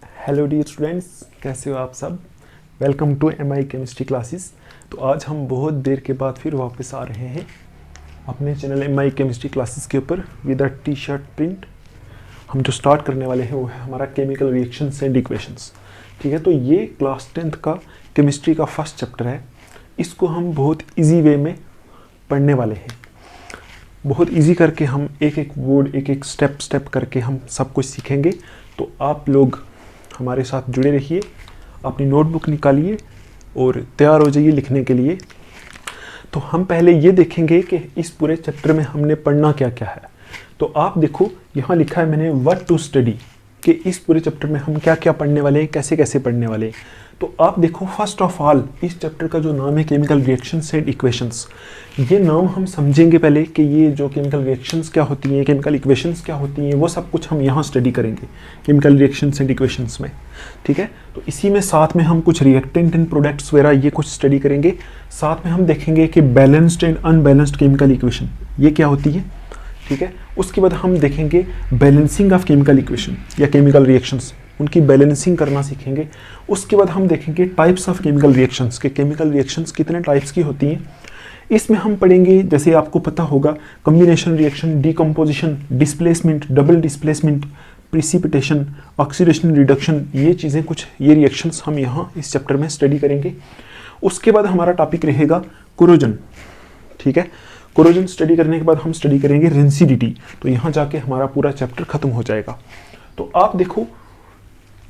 Hello dear students, कैसे हो आप सब। Welcome to MI chemistry classes. तो आज हम बहुत देर के बाद फिर वापस आ रहे हैं अपने चैनल MI केमिस्ट्री क्लासेस के ऊपर with a T shirt print. हम जो स्टार्ट करने वाले हैं वो है हमारा केमिकल रिएक्शंस एंड इक्वेशंस। ठीक है, तो ये क्लास 10th का केमिस्ट्री का फर्स्ट चैप्टर है। इसको हम बहुत ईजी वे में पढ़ने वाले हैं। बहुत इजी करके हम एक एक वर्ड, एक एक स्टेप करके हम सब कुछ सीखेंगे। तो आप लोग हमारे साथ जुड़े रहिए, अपनी नोटबुक निकालिए और तैयार हो जाइए लिखने के लिए। तो हम पहले ये देखेंगे कि इस पूरे चैप्टर में हमने पढ़ना क्या क्या है। तो आप देखो, यहाँ लिखा है मैंने व्हाट टू स्टडी, कि इस पूरे चैप्टर में हम क्या क्या पढ़ने वाले हैं, कैसे कैसे पढ़ने वाले हैं। तो आप देखो, फर्स्ट ऑफ ऑल इस चैप्टर का जो नाम है केमिकल रिएक्शंस एंड इक्वेशंस, ये नाम हम समझेंगे पहले कि ये जो केमिकल रिएक्शंस क्या होती हैं, केमिकल इक्वेशंस क्या होती हैं, वो सब कुछ हम यहाँ स्टडी करेंगे केमिकल रिएक्शंस एंड इक्वेशंस में। ठीक है, तो इसी में साथ में हम कुछ रिएक्टेंट एंड प्रोडक्ट्स वगैरह ये कुछ स्टडी करेंगे। साथ में हम देखेंगे कि balanced and unbalanced chemical equation ये क्या होती है। ठीक है, उसके बाद हम देखेंगे बैलेंसिंग ऑफ केमिकल इक्वेशन या केमिकल रिएक्शंस, उनकी बैलेंसिंग करना सीखेंगे। उसके बाद हम देखेंगे टाइप्स ऑफ केमिकल रिएक्शंस, के केमिकल रिएक्शंस कितने टाइप्स की होती हैं। इसमें हम पढ़ेंगे, जैसे आपको पता होगा, combination reaction, decomposition, displacement, double displacement, precipitation, oxidation, reduction, ये चीज़ें कुछ, ये रिएक्शंस हम यहाँ इस चैप्टर में स्टडी करेंगे। उसके बाद हमारा टॉपिक रहेगा कोरोजन। ठीक है, कोरोजन स्टडी करने के बाद हम स्टडी करेंगे रेंसिडिटी। तो यहाँ जाके हमारा पूरा चैप्टर खत्म हो जाएगा। तो आप देखो,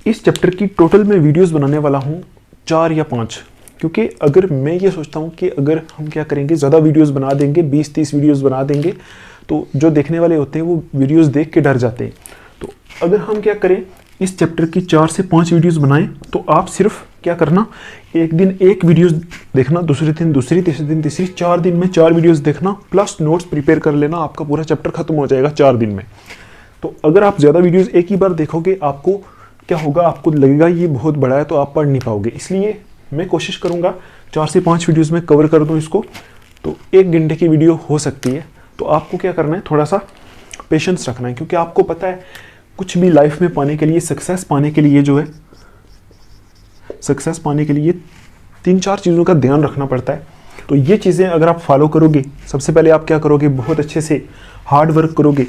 इस चैप्टर की टोटल मैं वीडियोस बनाने वाला हूँ 4 या 5, क्योंकि अगर मैं ये सोचता हूँ कि अगर हम क्या करेंगे, ज़्यादा वीडियोस बना देंगे, 20-30 वीडियोस बना देंगे, तो जो देखने वाले होते हैं वो वीडियोस देख के डर जाते हैं। तो अगर हम क्या करें, इस चैप्टर की 4 से 5 वीडियोस बनाएं, तो आप सिर्फ क्या करना, एक दिन एक वीडियोस देखना, दूसरे दिन दूसरी, तीसरे दिन तीसरी, 4 दिन में 4 वीडियोस देखना, प्लस नोट्स प्रिपेयर कर लेना, आपका पूरा चैप्टर खत्म हो जाएगा 4 दिन में। तो अगर आप ज़्यादा वीडियोस एक ही बार देखोगे, आपको क्या होगा, आपको लगेगा ये बहुत बड़ा है, तो आप पढ़ नहीं पाओगे। इसलिए मैं कोशिश करूँगा 4 से 5 वीडियोज़ में कवर कर दूँ इसको। तो 1 घंटे की वीडियो हो सकती है। तो आपको क्या करना है, थोड़ा सा पेशेंस रखना है, क्योंकि आपको पता है कुछ भी लाइफ में पाने के लिए, सक्सेस पाने के लिए जो है, सक्सेस पाने के लिए 3-4 चीज़ों का ध्यान रखना पड़ता है। तो ये चीज़ें अगर आप फॉलो करोगे, सबसे पहले आप क्या करोगे, बहुत अच्छे से हार्ड वर्क करोगे,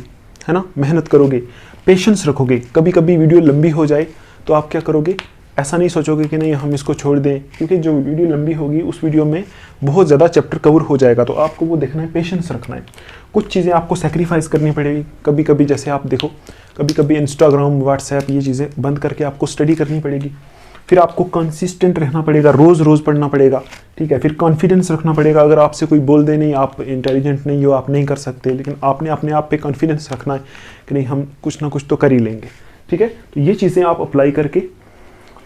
है ना, मेहनत करोगे, पेशेंस रखोगे। कभी कभी वीडियो लंबी हो जाए तो आप क्या करोगे, ऐसा नहीं सोचोगे कि नहीं हम इसको छोड़ दें, क्योंकि जो वीडियो लंबी होगी उस वीडियो में बहुत ज़्यादा चैप्टर कवर हो जाएगा। तो आपको वो देखना है, पेशेंस रखना है। कुछ चीज़ें आपको सेक्रीफाइस करनी पड़ेगी कभी कभी। जैसे आप देखो, कभी कभी इंस्टाग्राम, व्हाट्सएप, ये चीज़ें बंद करके आपको स्टडी करनी पड़ेगी। फिर आपको कंसिस्टेंट रहना पड़ेगा, रोज़ रोज़ पढ़ना पड़ेगा। ठीक है, फिर कॉन्फिडेंस रखना पड़ेगा। अगर आपसे कोई बोल दे नहीं, आप इंटेलिजेंट नहीं हो, आप नहीं कर सकते, लेकिन आपने अपने आप पे कॉन्फिडेंस रखना है कि नहीं, हम कुछ ना कुछ तो कर ही लेंगे। ठीक है, तो ये चीज़ें आप अप्लाई करके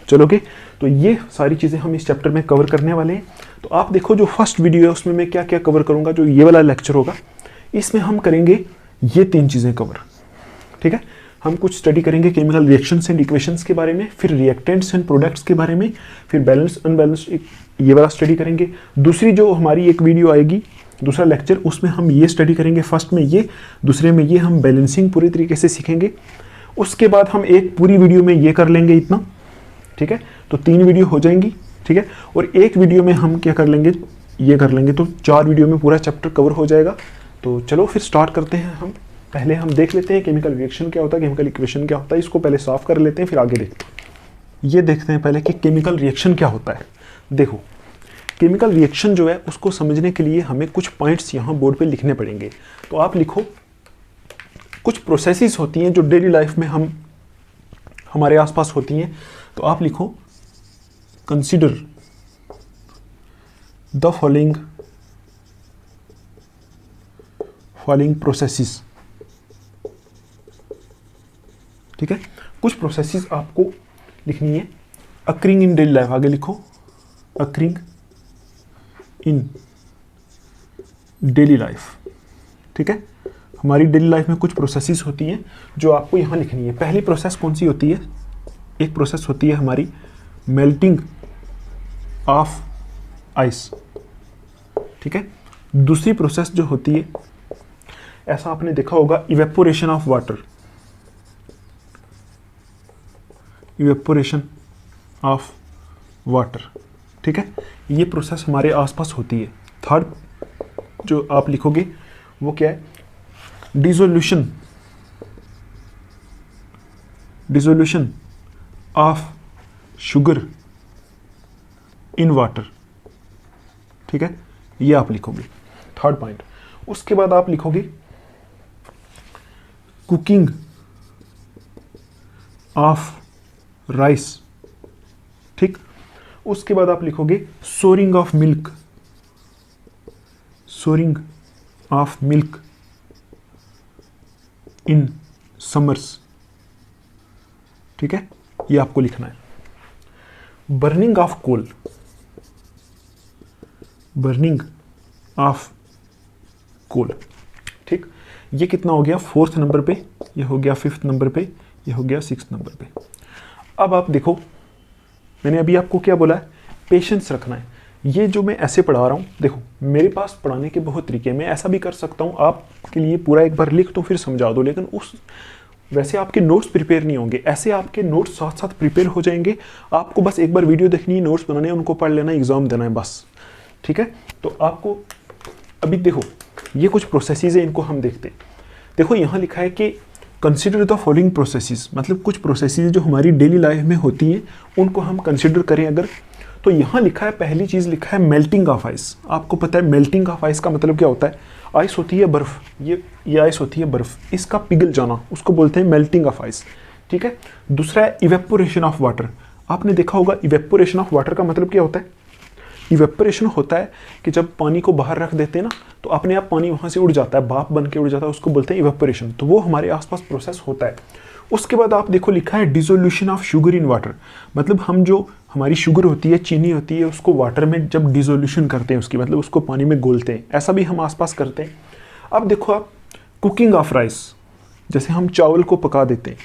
चलोगे। तो ये सारी चीज़ें हम इस चैप्टर में कवर करने वाले हैं। तो आप देखो, जो फर्स्ट वीडियो है उसमें मैं क्या क्या कवर करूँगा, जो ये वाला लेक्चर होगा इसमें हम करेंगे ये 3 चीज़ें कवर। ठीक है, हम कुछ स्टडी करेंगे केमिकल रिएक्शंस एंड इक्वेशंस के बारे में, फिर रिएक्टेंट्स एंड प्रोडक्ट्स के बारे में, फिर बैलेंस अनबैलेंस्ड ये वाला स्टडी करेंगे। दूसरी जो हमारी एक वीडियो आएगी, दूसरा लेक्चर, उसमें हम ये स्टडी करेंगे। फर्स्ट में ये, दूसरे में ये, हम बैलेंसिंग पूरी तरीके से सीखेंगे। उसके बाद हम एक पूरी वीडियो में ये कर लेंगे इतना। ठीक है, तो 3 वीडियो हो जाएंगी। ठीक है, और एक वीडियो में हम क्या कर लेंगे, ये कर लेंगे। तो 4 वीडियो में पूरा चैप्टर कवर हो जाएगा। तो चलो फिर स्टार्ट करते हैं। हम पहले हम देख लेते हैं केमिकल रिएक्शन क्या होता है, केमिकल इक्वेशन क्या होता है। इसको पहले सॉल्व कर लेते हैं, फिर आगे देखते हैं। ये देखते हैं पहले कि केमिकल रिएक्शन क्या होता है। देखो, केमिकल रिएक्शन जो है उसको समझने के लिए हमें कुछ पॉइंट्स यहाँ बोर्ड पे लिखने पड़ेंगे। तो आप लिखो, कुछ प्रोसेसेस होती हैं जो डेली लाइफ में हम हमारे आसपास होती हैं। तो आप लिखो, कंसीडर द फॉलोइंग प्रोसेसेस। ठीक है, कुछ प्रोसेसेस आपको लिखनी है। अकरिंग इन डेली लाइफ, आगे लिखो, अकरिंग इन डेली लाइफ। ठीक है, हमारी डेली लाइफ में कुछ प्रोसेसेस होती हैं जो आपको यहाँ लिखनी है। पहली प्रोसेस कौन सी होती है, एक प्रोसेस होती है हमारी मेल्टिंग ऑफ आइस। ठीक है, दूसरी प्रोसेस जो होती है, ऐसा आपने देखा होगा, evaporation of water. Evaporation of water. ठीक है, ये प्रोसेस हमारे आसपास होती है। थर्ड जो आप लिखोगे वो क्या है, dissolution of sugar in water. ठीक है, ये आप लिखोगे थर्ड पॉइंट। उसके बाद आप लिखोगे कुकिंग ऑफ राइस। ठीक, उसके बाद आप लिखोगे souring of milk in summers. ठीक है, ये आपको लिखना है। Burning of coal. ठीक, ये कितना हो गया, 4th नंबर पे, ये हो गया 5th नंबर पे, ये हो गया 6th नंबर पे। अब आप देखो, मैंने अभी आपको क्या बोला है, पेशेंस रखना है। ये जो मैं ऐसे पढ़ा रहा हूँ, देखो मेरे पास पढ़ाने के बहुत तरीके हैं। मैं ऐसा भी कर सकता हूँ, आपके लिए पूरा एक बार लिख दूँ फिर समझा दो, लेकिन वैसे आपके नोट्स प्रिपेयर नहीं होंगे। ऐसे आपके नोट्स साथ साथ प्रिपेयर हो जाएंगे। आपको बस एक बार वीडियो देखनी है, नोट्स बनाने हैं, उनको पढ़ लेना, एग्जाम देना है बस। ठीक है, तो आपको अभी देखो ये कुछ प्रोसेसेस है, इनको हम देखते हैं। देखो यहाँ लिखा है कि कंसिडर द फॉलोइंग प्रोसेसेस, मतलब कुछ प्रोसेसेस जो हमारी डेली लाइफ में होती हैं उनको हम कंसिडर करें अगर, तो यहाँ लिखा है, पहली चीज़ लिखा है मेल्टिंग ऑफ आइस। आपको पता है मेल्टिंग ऑफ आइस का मतलब क्या होता है, आइस होती है बर्फ़, ये आइस होती है बर्फ़, इसका पिघल जाना उसको बोलते हैं मेल्टिंग ऑफ आइस। ठीक है, दूसरा है इवेपोरेशन ऑफ वाटर। आपने देखा होगा इवेपोरेशन ऑफ वाटर का मतलब क्या होता है, इवेपोरेशन होता है कि जब पानी को बाहर रख देते हैं ना तो अपने आप पानी वहाँ से उड़ जाता है, भाप बन के उड़ जाता है, उसको बोलते हैं इवेपोरेशन। तो वो हमारे आसपास प्रोसेस होता है। उसके बाद आप देखो लिखा है dissolution of sugar in water, मतलब हम जो हमारी शुगर होती है, चीनी होती है, उसको वाटर में जब डिसोल्यूशन करते हैं उसकी, मतलब उसको पानी में घोलते हैं, ऐसा भी हम आसपास करते हैं। अब देखो आप कुकिंग ऑफ राइस, जैसे हम चावल को पका देते हैं।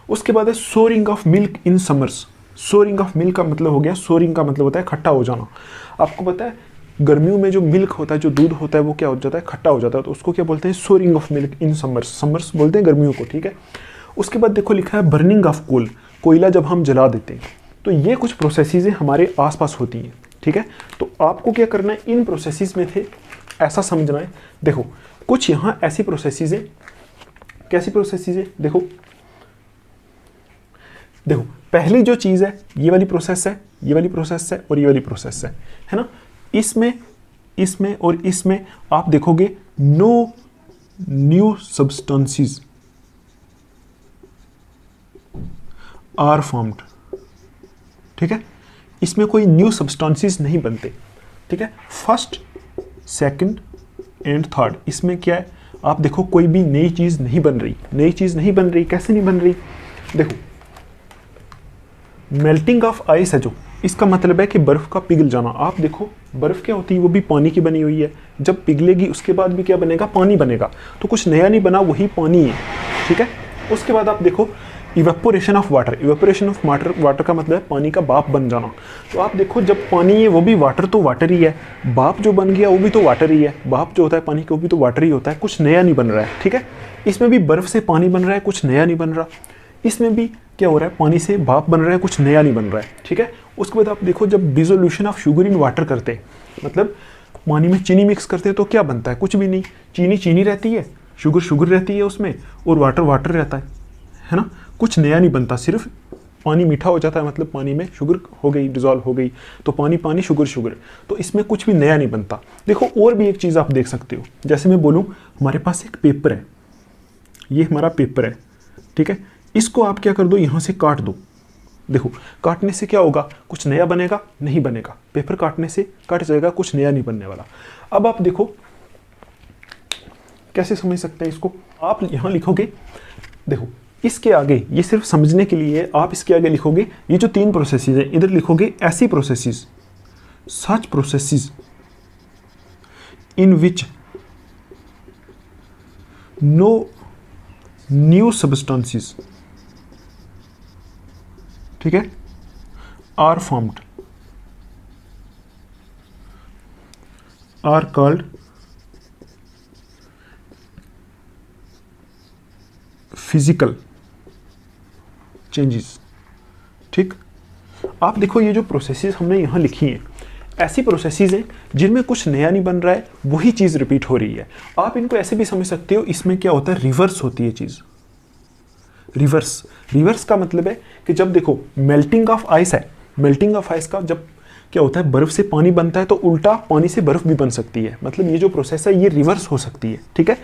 उसके बाद है souring of milk in summers. Souring of milk का मतलब हो गया, सोरिंग का मतलब होता है खट्टा हो जाना। आपको पता है गर्मियों में जो मिल्क होता है, जो दूध होता है, वो क्या हो जाता है, खट्टा हो जाता है, तो उसको क्या बोलते हैं, souring of milk in summers. Summers बोलते हैं गर्मियों को। ठीक है, उसके बाद देखो लिखा है बर्निंग ऑफ कोल, कोयला जब हम जला देते हैं। तो ये कुछ प्रोसेसेस हमारे आसपास होती हैं। ठीक है, तो आपको क्या करना है, इन प्रोसेसेस में थे ऐसा समझना है। देखो कुछ यहाँ ऐसी प्रोसेसेस है, कैसी प्रोसेसेस है, देखो पहली जो चीज़ है ये वाली प्रोसेस है, ये वाली प्रोसेस है और ये वाली प्रोसेस है ना। इसमें और इसमें आप देखोगे no new substances are formed. ठीक है, इसमें कोई न्यू सब्सटेंसेस नहीं बनते। ठीक है, फर्स्ट, सेकंड एंड थर्ड, इसमें क्या है, आप देखो कोई भी नई चीज़ नहीं बन रही। नई चीज़ नहीं बन रही, कैसे नहीं बन रही, देखो मेल्टिंग ऑफ आइस है जो, इसका मतलब है कि बर्फ़ का पिघल जाना। आप देखो बर्फ़ क्या होती है, वो भी पानी की बनी हुई है, जब पिघलेगी उसके बाद भी क्या बनेगा, पानी बनेगा। तो कुछ नया नहीं बना, वही पानी है। ठीक है, उसके बाद आप देखो evaporation of water. Evaporation of water का मतलब है पानी का भाप बन जाना। तो आप देखो जब पानी है वो भी वाटर तो वाटर ही है, भाप जो बन गया वो भी तो वाटर ही है, भाप जो होता है पानी का वो भी तो वाटर ही होता है, कुछ नया नहीं बन रहा है। ठीक है, इसमें भी बर्फ़ से पानी बन रहा है, कुछ नया नहीं बन रहा। इसमें भी क्या हो रहा है, पानी से भाप बन रहा है, कुछ नया नहीं बन रहा है। ठीक है, उसके बाद आप देखो जब dissolution of sugar in water करते हैं, मतलब पानी में चीनी मिक्स करते हैं, तो क्या बनता है, कुछ भी नहीं। चीनी रहती है, शुगर रहती है उसमें, और वाटर रहता है ना। कुछ नया नहीं बनता, सिर्फ पानी मीठा हो जाता है, मतलब पानी में शुगर हो गई, डिजॉल्व हो गई, तो पानी शुगर। तो इसमें कुछ भी नया नहीं बनता। देखो और भी एक चीज़ आप देख सकते हो, जैसे मैं बोलूँ हमारे पास एक पेपर है, ये हमारा पेपर है। ठीक है, इसको आप क्या कर दो, यहाँ से काट दो। देखो काटने से क्या होगा, कुछ नया बनेगा, नहीं बनेगा। पेपर काटने से कट जाएगा, कुछ नया नहीं बनने वाला। अब आप देखो कैसे समझ सकते हैं इसको, आप यहाँ लिखोगे, देखो इसके आगे, ये सिर्फ समझने के लिए, आप इसके आगे लिखोगे ये जो 3 प्रोसेसेस हैं, इधर लिखोगे ऐसी processes, such processes in which no new substances, ठीक है, are formed, are called physical changes. ठीक। आप देखो ये जो प्रोसेसेस हमने यहाँ लिखी हैं, ऐसी प्रोसेसेस हैं जिनमें कुछ नया नहीं बन रहा है, वही चीज़ रिपीट हो रही है। आप इनको ऐसे भी समझ सकते हो, इसमें क्या होता है, रिवर्स होती है चीज़। रिवर्स का मतलब है कि जब देखो मेल्टिंग ऑफ आइस है, मेल्टिंग ऑफ आइस का जब क्या होता है, बर्फ से पानी बनता है तो उल्टा पानी से बर्फ भी बन सकती है। मतलब ये जो प्रोसेस है ये रिवर्स हो सकती है, ठीक है।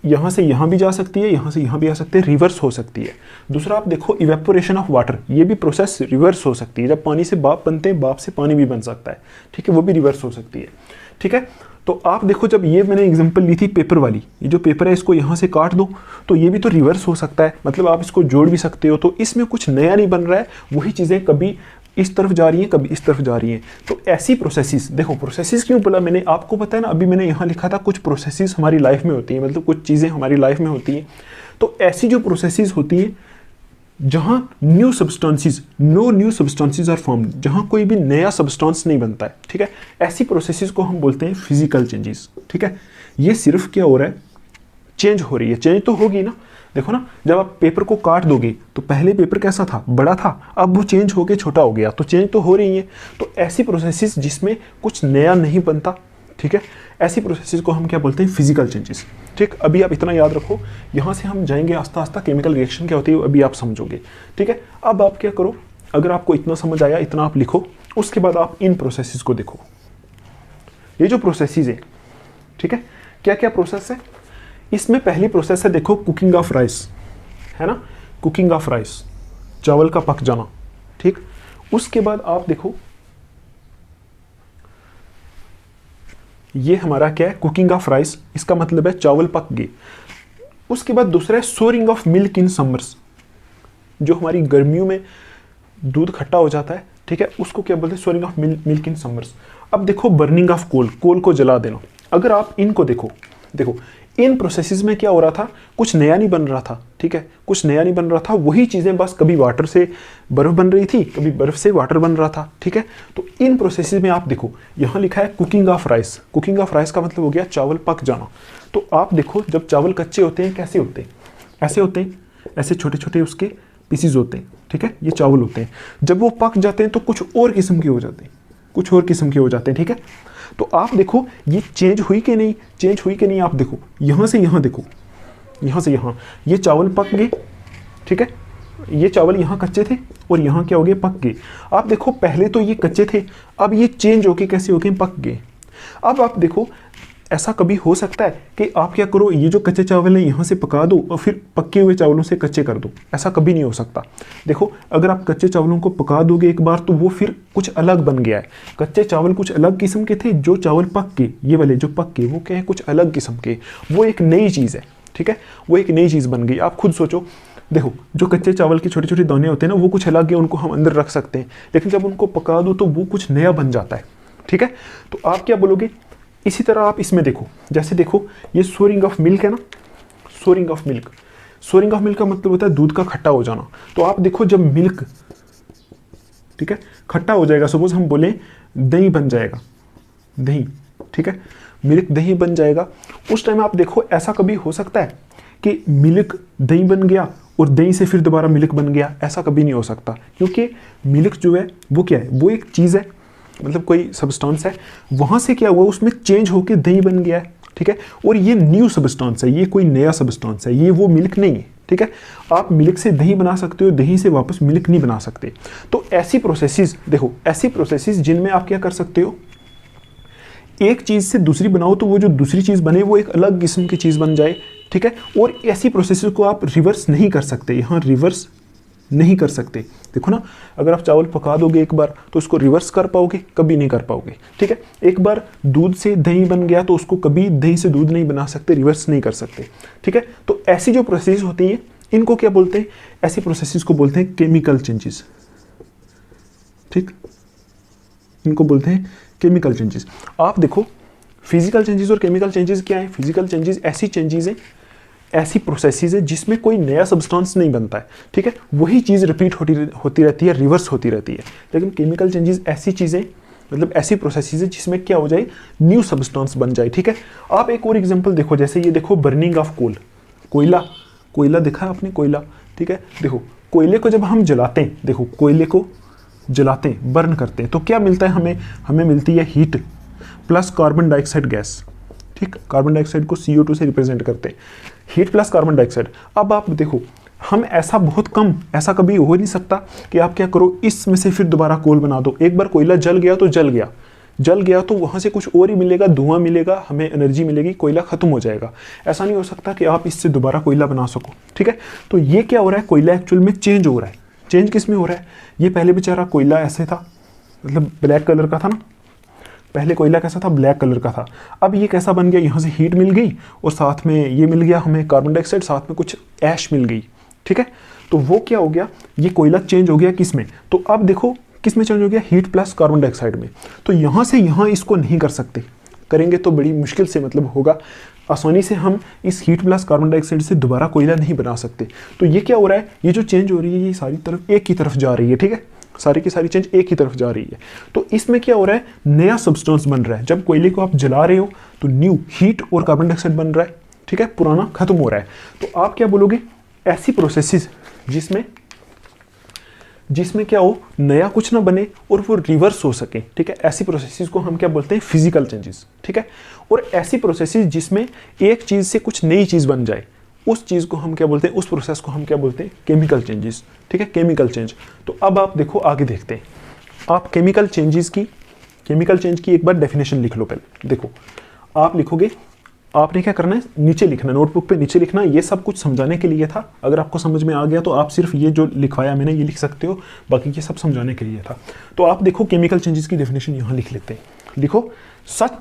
यहाँ से यहाँ भी जा सकती है, यहाँ से यहाँ भी आ सकती है, रिवर्स हो सकती है। दूसरा आप देखो इवेपोरेशन ऑफ वाटर, ये भी प्रोसेस रिवर्स हो सकती है। जब पानी से भाप बनते हैं, भाप से पानी भी बन सकता है, ठीक है, वो भी रिवर्स हो सकती है, ठीक है। तो आप देखो जब ये मैंने एग्जांपल ली थी पेपर वाली, ये जो पेपर है इसको यहाँ से काट दो तो ये भी तो रिवर्स हो सकता है, मतलब आप इसको जोड़ भी सकते हो। तो इसमें कुछ नया नहीं बन रहा है, वही चीज़ें कभी इस तरफ जा रही हैं, कभी इस तरफ जा रही हैं। तो ऐसी प्रोसेसेस, देखो प्रोसेसेस क्यों बोला मैंने, आपको पता है ना, अभी मैंने यहाँ लिखा था कुछ प्रोसेसेस हमारी लाइफ में होती हैं, मतलब कुछ चीज़ें हमारी लाइफ में होती हैं। तो ऐसी जो प्रोसेसेस होती हैं जहाँ new substances, no new substances are formed, जहाँ कोई भी नया सब्सटेंस नहीं बनता है, ठीक है, ऐसी प्रोसेसेस को हम बोलते हैं फिजिकल चेंजेस, ठीक है। ये सिर्फ क्या हो रहा है, चेंज हो रही है, चेंज तो होगी ना। देखो ना, जब आप पेपर को काट दोगे तो पहले पेपर कैसा था, बड़ा था, अब वो चेंज होके छोटा हो गया, तो चेंज तो हो रही है। तो ऐसी प्रोसेसेस जिसमें कुछ नया नहीं बनता, ठीक है, ऐसी प्रोसेसेस को हम क्या बोलते हैं, फिजिकल चेंजेस, ठीक। अभी आप इतना याद रखो, यहाँ से हम जाएंगे आस्ता आस्ता, केमिकल रिएक्शन क्या होती है अभी आप समझोगे, ठीक है। अब आप क्या करो, अगर आपको इतना समझ आया, इतना आप लिखो, उसके बाद आप इन प्रोसेसेस को देखो। ये जो प्रोसेसेस है, ठीक है, क्या क्या प्रोसेस है, इसमें पहली प्रोसेस है देखो कुकिंग ऑफ राइस, है ना, कुकिंग ऑफ राइस, चावल का पक जाना, ठीक। उसके बाद आप देखो ये हमारा क्या है, कुकिंग ऑफ राइस, इसका मतलब है चावल पक गए। उसके बाद दूसरा है souring of milk in summers, जो हमारी गर्मियों में दूध खट्टा हो जाता है, ठीक है, उसको क्या बोलते हैं, souring of milk in summers. अब देखो बर्निंग ऑफ कोल, कोल को जला देना। अगर आप इनको देखो, देखो इन प्रोसेसेस में क्या हो रहा था, कुछ नया नहीं बन रहा था, ठीक है, कुछ नया नहीं बन रहा था, वही चीज़ें बस कभी वाटर से बर्फ़ बन रही थी, कभी बर्फ़ से वाटर बन रहा था, ठीक है। तो इन प्रोसेसेस में आप देखो, यहाँ लिखा है cooking of rice, cooking of rice का मतलब हो गया चावल पक जाना। तो आप देखो जब चावल कच्चे होते हैं कैसे होते हैं, ऐसे होते हैं, ऐसे छोटे छोटे उसके पीसीज होते हैं, ठीक है, ये चावल होते हैं। जब वो पक जाते हैं तो कुछ और किस्म के हो जाते हैं, कुछ और किस्म के हो जाते हैं, ठीक है। तो आप देखो ये चेंज हुई कि नहीं, चेंज हुई कि नहीं, आप देखो यहाँ से यहाँ देखो, यहाँ से यहाँ, ये चावल पक गए, ठीक है, ये चावल यहाँ कच्चे थे और यहाँ क्या हो गए, पक गए। आप देखो पहले तो ये कच्चे थे, अब ये चेंज होके कैसे हो गए, पक गए। अब आप देखो ऐसा कभी हो सकता है कि आप क्या करो, ये जो कच्चे चावल है यहाँ से पका दो और फिर पके हुए चावलों से कच्चे कर दो, ऐसा कभी नहीं हो सकता। देखो अगर आप कच्चे चावलों को पका दोगे एक बार तो वो फिर कुछ अलग बन गया है। कच्चे चावल कुछ अलग किस्म के थे, जो चावल पक के, ये वाले जो पक के वो क्या है, कुछ अलग किस्म के, वो एक नई चीज़ है, ठीक है, वो एक नई चीज़ बन गई। आप खुद सोचो, देखो जो कच्चे चावल के छोटे छोटे दाने होते हैं ना, वो कुछ अलग है, उनको हम अंदर रख सकते हैं, लेकिन जब उनको पका दो तो वो कुछ नया बन जाता है, ठीक है। तो आप क्या बोलोगे, इसी तरह आप इसमें देखो, जैसे देखो ये सोरिंग ऑफ मिल्क है ना, souring of milk, souring of milk का मतलब होता है दूध का खट्टा हो जाना। तो आप देखो जब मिल्क, ठीक है, खट्टा हो जाएगा, सपोज हम बोले दही बन जाएगा, दही, ठीक है, मिल्क दही बन जाएगा, उस टाइम आप देखो ऐसा कभी हो सकता है कि मिल्क दही बन गया और दही से फिर दोबारा मिल्क बन गया, ऐसा कभी नहीं हो सकता, क्योंकि मिल्क जो है वो क्या है, वो एक चीज़ है, मतलब कोई सब्सटेंस है, वहाँ से क्या हुआ, उसमें चेंज होके दही बन गया है, ठीक है। और ये न्यू सब्सटेंस है, ये कोई नया सब्सटेंस है, ये वो मिल्क नहीं है, ठीक है। आप मिल्क से दही बना सकते हो, दही से वापस मिल्क नहीं बना सकते। तो ऐसी प्रोसेसेस देखो, ऐसी प्रोसेसेस जिनमें आप क्या कर सकते हो, एक चीज़ से दूसरी बनाओ तो वो जो दूसरी चीज़ बने वो एक अलग किस्म की चीज़ बन जाए, ठीक है। और ऐसी प्रोसेसेस को आप रिवर्स नहीं कर सकते, यहाँ रिवर्स नहीं कर सकते। देखो ना, अगर आप चावल पका दोगे एक बार तो उसको रिवर्स कर पाओगे, कभी नहीं कर पाओगे, ठीक है। एक बार दूध से दही बन गया तो उसको कभी दही से दूध नहीं बना सकते, रिवर्स नहीं कर सकते, ठीक है। तो ऐसी जो प्रोसेस होती हैं इनको क्या बोलते हैं, ऐसी प्रोसेसेस को बोलते हैं केमिकल चेंजेस, ठीक, इनको बोलते हैं केमिकल चेंजेस। आप देखो फिजिकल चेंजेस और केमिकल चेंजेस क्या है। फिजिकल चेंजेस ऐसी चेंजेस हैं, ऐसी प्रोसेसेस है जिसमें कोई नया सब्सटेंस नहीं बनता है, ठीक है, वही चीज़ रिपीट होती रहती है, रिवर्स होती रहती है। लेकिन केमिकल चेंजेस ऐसी चीज़ें, मतलब ऐसी प्रोसेसेस है जिसमें क्या हो जाए, न्यू सब्सटेंस बन जाए, ठीक है। आप एक और एग्जांपल देखो, जैसे ये देखो बर्निंग ऑफ कोल, कोयला, कोयला देखा है आपने, कोयला, ठीक है। देखो कोयले को जब हम जलाते हैं, देखो कोयले को जलाते हैं, बर्न करते हैं, तो क्या मिलता है हमें? हमें मिलती है heat plus carbon dioxide gas. ठीक, कार्बन डाइऑक्साइड को CO2 से रिप्रेजेंट करते हैं, हीट प्लस कार्बन डाइऑक्साइड। अब आप देखो, हम ऐसा बहुत कम, ऐसा कभी हो नहीं सकता कि आप क्या करो, इसमें से फिर दोबारा कोल बना दो। एक बार कोयला जल गया तो जल गया, जल गया तो वहाँ से कुछ और ही मिलेगा, धुआं मिलेगा, हमें एनर्जी मिलेगी, कोयला खत्म हो जाएगा। ऐसा नहीं हो सकता कि आप इससे दोबारा कोयला बना सको। ठीक है, तो ये क्या हो रहा है, कोयला एक्चुअल में चेंज हो रहा है। चेंज किस में हो रहा है? ये पहले बेचारा कोयला ऐसे था, मतलब ब्लैक कलर का था ना, पहले कोयला कैसा था? ब्लैक कलर का था। अब ये कैसा बन गया? यहाँ से हीट मिल गई और साथ में ये मिल गया हमें कार्बन डाइऑक्साइड, साथ में कुछ ऐश मिल गई। ठीक है, तो वो क्या हो गया, ये कोयला चेंज हो गया किस में? तो अब देखो किस में चेंज हो गया? हीट प्लस कार्बन डाइऑक्साइड में। तो यहाँ से यहाँ इसको नहीं कर सकते, करेंगे तो बड़ी मुश्किल से मतलब होगा, आसानी से हम इस हीट प्लस कार्बन डाइऑक्साइड से दोबारा कोयला नहीं बना सकते। तो ये क्या हो रहा है, ये जो चेंज हो रही है ये सारी तरफ एक ही तरफ जा रही है। ठीक है, सारी की सारी चेंज एक ही तरफ जा रही है। तो इसमें क्या हो रहा है, नया सब्सटेंस बन रहा है। जब कोयले को आप जला रहे हो तो न्यू हीट और कार्बन डाइऑक्साइड बन रहा है। ठीक है, पुराना खत्म हो रहा है। तो आप क्या बोलोगे, ऐसी प्रोसेसेस जिसमें क्या हो, नया कुछ ना बने और वो रिवर्स हो सके। ठीक है, ऐसी प्रोसेसेस को हम क्या बोलते हैं? Physical changes. ठीक है, और ऐसी प्रोसेसेस जिसमें एक चीज से कुछ नई चीज बन जाए, उस चीज को हम क्या बोलते हैं? उस प्रोसेस को हम क्या बोलते हैं? Chemical changes. ठीक है, केमिकल चेंज। तो अब आप देखो आगे देखते हैं। आप केमिकल चेंज की एक बार डेफिनेशन लिख लो। पहले देखो, आप लिखोगे, आपने क्या करना है, नीचे लिखना, नोटबुक पे नीचे लिखना। ये सब कुछ समझाने के लिए था। अगर आपको समझ में आ गया तो आप सिर्फ ये जो लिखवाया मैंने ये लिख सकते हो, बाकी ये सब समझाने के लिए था। तो आप देखो केमिकल चेंजेस की डेफिनेशन यहाँ लिख लेते हैं। लिखो, such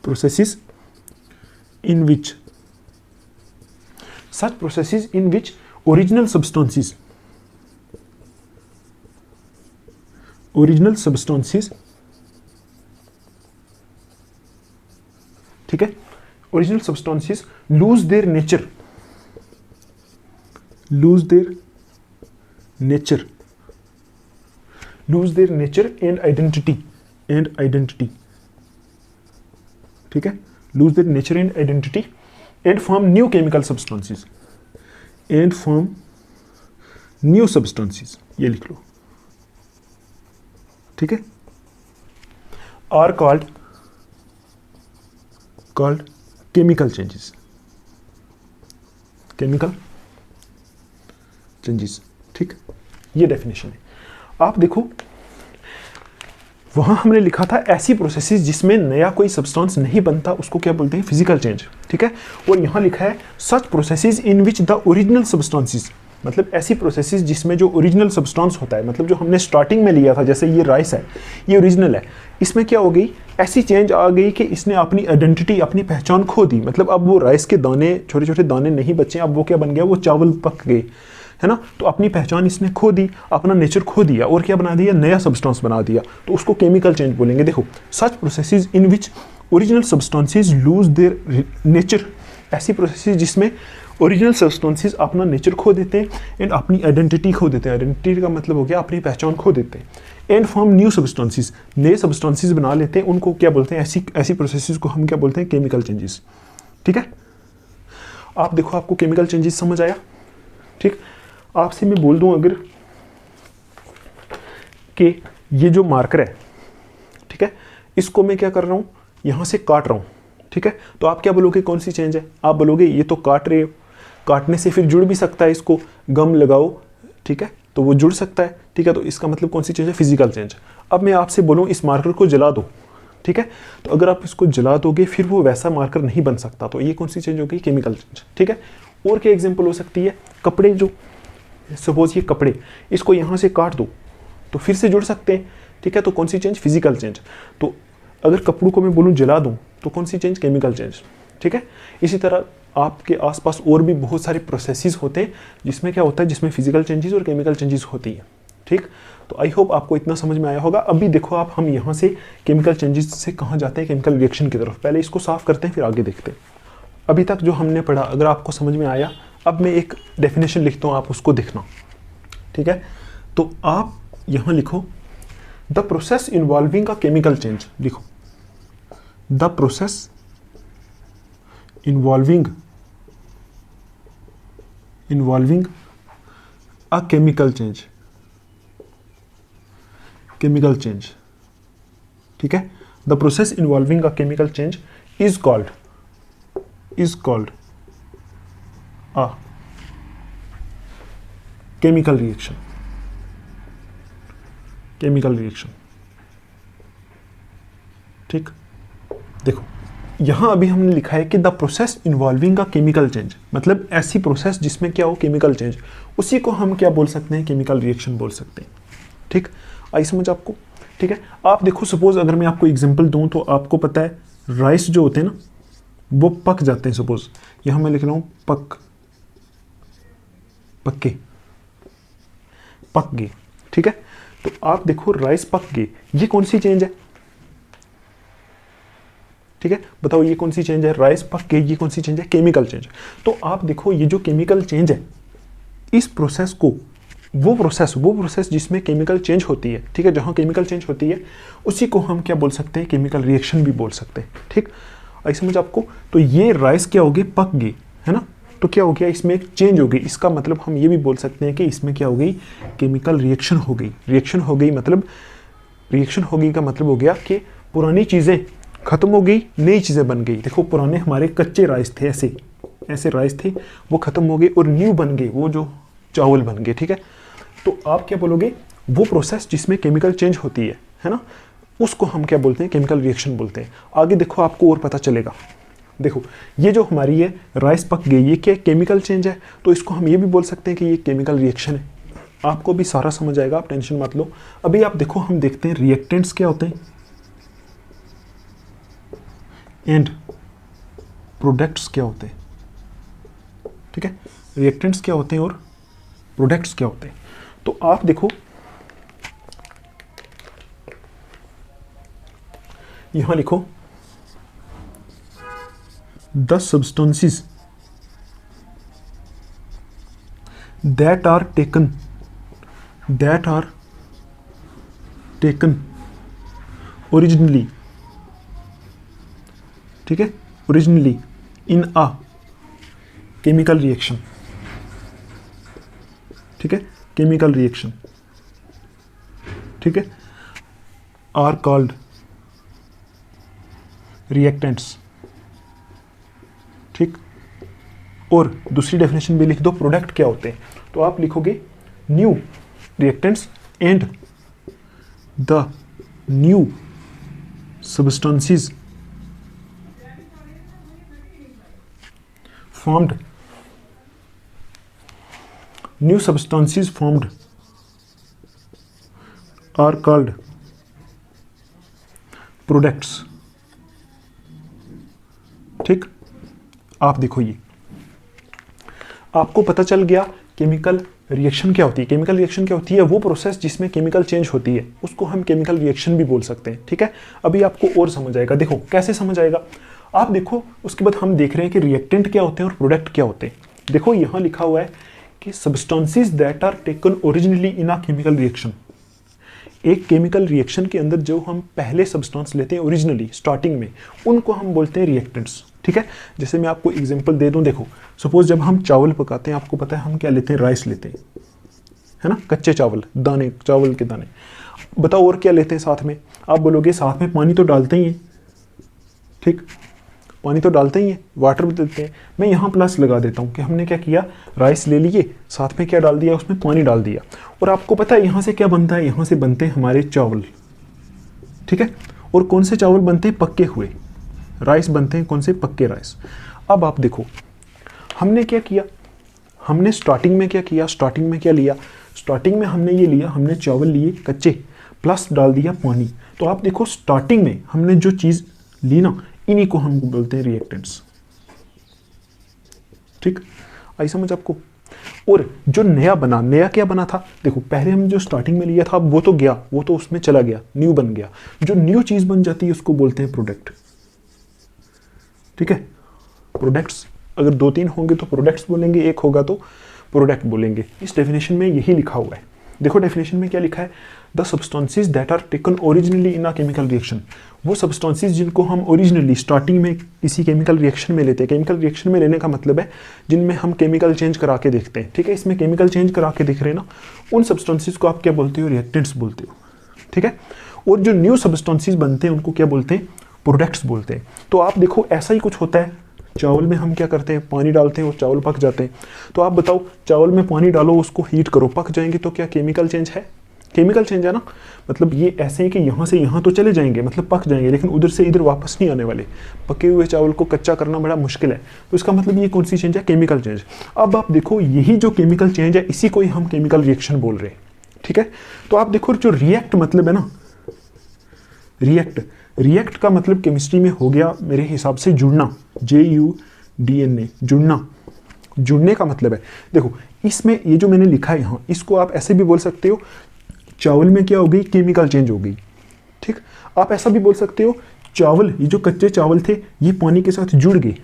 processes in which original substances ठीक है, original substances lose their nature and identity. ठीक है, lose their nature and identity and form new chemical substances ये लिख लो। ठीक है, are called chemical changes। ठीक, ये डेफिनेशन है। आप देखो, वहां हमने लिखा था ऐसी प्रोसेसेस जिसमें नया कोई सब्सटेंस नहीं बनता, उसको क्या बोलते हैं? Physical change. ठीक है, और यहां लिखा है such processes in which the original substances, मतलब ऐसी प्रोसेसेस जिसमें जो ओरिजिनल सब्सटेंस होता है, मतलब जो हमने स्टार्टिंग में लिया था, जैसे ये राइस है, ये ओरिजिनल है, इसमें क्या हो गई, ऐसी चेंज आ गई कि इसने अपनी आइडेंटिटी, अपनी पहचान खो दी। मतलब अब वो राइस के दाने, छोटे छोटे दाने नहीं बचे, अब वो क्या बन गया, वो चावल पक गए, है ना। तो अपनी पहचान इसने खो दी, अपना नेचर खो दिया और क्या बना दिया, नया सब्सटेंस बना दिया। तो उसको केमिकल चेंज बोलेंगे। देखो, such processes in which original substances lose their nature, ऐसी प्रोसेसेस जिसमें ओरिजिनल सब्सटेंसेस अपना नेचर खो देते हैं एंड अपनी आइडेंटिटी खो देते हैं। आइडेंटिटी का मतलब हो गया अपनी पहचान खो देते हैं। एंड फॉर्म न्यू सब्सटेंसेस, नए सब्सटेंसेस बना लेते हैं, उनको क्या बोलते हैं? ऐसी प्रोसेसेस को हम क्या बोलते हैं? Chemical changes. ठीक है, आप देखो, आपको केमिकल चेंजेस समझ आया। ठीक, आपसे मैं बोल दूं अगर कि ये जो मार्कर है, ठीक है, इसको मैं क्या कर रहा हूं, यहां से काट रहा हूं। ठीक है, तो आप क्या बोलोगे, कौन सी चेंज है? आप बोलोगे ये तो काट रहे हो, काटने से फिर जुड़ भी सकता है, इसको गम लगाओ, ठीक है, तो वो जुड़ सकता है। ठीक है, तो इसका मतलब कौन सी चेंज है? Physical change. अब मैं आपसे बोलूँ इस मार्कर को जला दो, ठीक है, तो अगर आप इसको जला दोगे फिर वो वैसा मार्कर नहीं बन सकता, तो ये कौन सी चेंज हो गई? Chemical change. ठीक है, और क्या एग्जाम्पल हो सकती है? कपड़े, जो सपोज ये कपड़े, इसको यहाँ से काट दो तो फिर से जुड़ सकते हैं। ठीक है, तो कौन सी चेंज? Physical change. तो अगर कपड़ों को मैं बोलूँ जला दूँ तो कौन सी चेंज? Chemical change. ठीक है, इसी तरह आपके आसपास और भी बहुत सारे प्रोसेसेस होते हैं जिसमें क्या होता है, जिसमें फिजिकल चेंजेस और केमिकल चेंजेस होती है। ठीक, तो आई होप आपको इतना समझ में आया होगा। अभी देखो आप, हम यहाँ से केमिकल चेंजेस से कहाँ जाते हैं? केमिकल रिएक्शन की तरफ। पहले इसको साफ करते हैं फिर आगे देखते हैं। अभी तक जो हमने पढ़ा अगर आपको समझ में आया, अब मैं एक डेफिनेशन लिखता हूँ, आप उसको देखना। ठीक है, तो आप यहाँ लिखो the process involving a chemical change. लिखो the process involving involving a chemical change, chemical change, ठीक है। The process involving a chemical change is called a chemical reaction, chemical reaction, ठीक। देखो यहां अभी हमने लिखा है कि the process involving a chemical change, मतलब ऐसी प्रोसेस जिसमें क्या हो, केमिकल चेंज, उसी को हम क्या बोल सकते हैं, केमिकल रिएक्शन बोल सकते हैं, ठीक। आई समझ आपको, ठीक है। आप देखो सपोज अगर मैं आपको एग्जांपल दूं तो आपको पता है राइस जो होते हैं ना वो पक जाते हैं। सपोज यहां मैं लिख रहा हूं पक गए, ठीक है। तो आप देखो राइस पक गए, ये कौन सी चेंज है, ठीक है। बताओ ये कौन सी चेंज है, राइस पक गई, ये कौन सी चेंज है, केमिकल चेंज। तो आप देखो ये जो केमिकल चेंज है, इस प्रोसेस को वो प्रोसेस जिसमें केमिकल चेंज होती है, ठीक है, जहां केमिकल चेंज होती है उसी को हम क्या बोल सकते हैं, केमिकल रिएक्शन भी बोल सकते हैं, ठीक। आई समझ आपको। तो ये राइस क्या हो गई, पक गई, है ना। तो क्या हो गया, इसमें एक चेंज हो गई, इसका मतलब हम ये भी बोल सकते हैं कि इसमें क्या हो गई, केमिकल रिएक्शन हो गई। रिएक्शन हो गई मतलब, रिएक्शन हो गई का मतलब हो गया कि पुरानी चीज़ें खत्म हो गई, नई चीज़ें बन गई। देखो पुराने हमारे कच्चे राइस थे, ऐसे राइस थे, वो खत्म हो गए और न्यू बन गए, वो जो चावल बन गए, ठीक है। तो आप क्या बोलोगे, वो प्रोसेस जिसमें केमिकल चेंज होती है ना, उसको हम क्या बोलते हैं, केमिकल रिएक्शन बोलते हैं। आगे देखो आपको और पता चलेगा। देखो ये जो हमारी है राइस पक गई, ये क्या केमिकल चेंज है, तो इसको हम ये भी बोल सकते हैं कि ये केमिकल रिएक्शन है। आपको भी सारा समझ आएगा, आप टेंशन मत लो। अभी आप देखो, हम देखते हैं रिएक्टेंट्स क्या होते हैं एंड प्रोडक्ट्स क्या होते हैं, ठीक है। रिएक्टेंट्स क्या होते हैं और प्रोडक्ट्स क्या होते हैं। तो आप देखो यहां लिखो, the substances that are taken originally, ठीक है, originally in a chemical reaction, ठीक है, chemical reaction, ठीक है, are called reactants, ठीक। और दूसरी डेफिनेशन भी लिख दो, प्रोडक्ट क्या होते हैं। तो आप लिखोगे new reactants and the new substances formed, new substances formed are called products, ठीक। आप देखो ये आपको पता चल गया केमिकल रिएक्शन क्या होती है। केमिकल रिएक्शन क्या होती है, वो प्रोसेस जिसमें केमिकल चेंज होती है, उसको हम केमिकल रिएक्शन भी बोल सकते हैं, ठीक है। अभी आपको और समझ आएगा। देखो कैसे समझ आएगा, आप देखो उसके बाद हम देख रहे हैं कि रिएक्टेंट क्या होते हैं और प्रोडक्ट क्या होते हैं। देखो यहां लिखा हुआ है कि substances that are taken originally in a chemical reaction. एक केमिकल रिएक्शन के अंदर जो हम पहले सब्सटेंस लेते हैं ओरिजिनली स्टार्टिंग में, उनको हम बोलते हैं रिएक्टेंट्स, ठीक है। जैसे मैं आपको एग्जांपल दे दूं, देखो सपोज जब हम चावल पकाते हैं, आपको पता है हम क्या लेते हैं, राइस लेते हैं, है ना, कच्चे चावल, दाने, चावल के दाने। बताओ और क्या लेते हैं साथ में, आप बोलोगे साथ में पानी तो डालते ही हैं, ठीक, पानी तो डालते ही हैं, वाटर भी देते हैं। मैं यहाँ प्लस लगा देता हूँ कि हमने क्या किया, राइस ले लिए, साथ में क्या डाल दिया, उसमें पानी डाल दिया। और आपको पता है यहाँ से क्या बनता है, यहाँ से बनते हैं हमारे चावल, ठीक है। और कौन से चावल बनते हैं, पक्के हुए राइस बनते हैं, कौन से, पक्के राइस। अब आप देखो हमने क्या किया, हमने स्टार्टिंग में क्या किया, स्टार्टिंग में क्या लिया, स्टार्टिंग में हमने ये लिया, हमने चावल लिए कच्चे, प्लस डाल दिया पानी। तो आप देखो स्टार्टिंग में हमने जो चीज़ ली ना, इन्हीं को हम बोलते हैं रिएक्टेंट्स, ठीक। आई समझ आपको। और जो नया बना, नया क्या बना था, देखो पहले हम जो स्टार्टिंग में लिया था वो तो गया, वो तो उसमें चला गया, न्यू बन गया। जो न्यू चीज़ बन जाती है उसको बोलते हैं प्रोडक्ट, ठीक है। प्रोडक्ट्स अगर 2-3 होंगे तो प्रोडक्ट्स बोलेंगे, एक होगा तो प्रोडक्ट बोलेंगे। इस डेफिनेशन में यही लिखा हुआ है, देखो डेफिनेशन में क्या लिखा है, the substances that are taken originally in a chemical reaction, वो सब्सटेंसेस जिनको हम ओरिजिनली स्टार्टिंग में किसी केमिकल रिएक्शन में लेते हैं। केमिकल रिएक्शन में लेने का मतलब है जिनमें हम केमिकल चेंज करा के देखते हैं, ठीक है। इसमें केमिकल चेंज करा के देख रहे हैं ना, उन सब्सटेंसेस को आप क्या बोलते हो, रिएक्टेंट्स बोलते हो, ठीक है। और जो न्यू सब्सटेंसेस बनते हैं उनको क्या बोलते हैं, प्रोडक्ट्स बोलते हैं। तो आप देखो ऐसा ही कुछ होता है, चावल में हम क्या करते हैं, पानी डालते हैं और चावल पक जाते हैं। तो आप बताओ, चावल में पानी डालो, उसको हीट करो, पक जाएंगे, तो क्या केमिकल चेंज है? केमिकल चेंज है ना। मतलब ये ऐसे है कि यहाँ से यहाँ तो चले जाएंगे, मतलब पक जाएंगे, लेकिन उधर से इधर वापस नहीं आने वाले। पके हुए चावल को कच्चा करना बड़ा मुश्किल है, तो इसका मतलब ये कौन सी चेंज है, केमिकल चेंज। अब आप देखो, यही जो केमिकल चेंज है इसी को ही हम केमिकल रिएक्शन बोल रहे हैं, ठीक है। तो आप देखो, जो रिएक्ट मतलब है ना, रिएक्ट का मतलब केमिस्ट्री में हो गया मेरे हिसाब से जुड़ना, JUDNA, जुड़ने का मतलब है। देखो इसमें ये जो मैंने लिखा है यहाँ, इसको आप ऐसे भी बोल सकते हो, चावल में क्या हो गई, केमिकल चेंज हो गई, ठीक। आप ऐसा भी बोल सकते हो, चावल, ये जो कच्चे चावल थे ये पानी के साथ जुड़ गए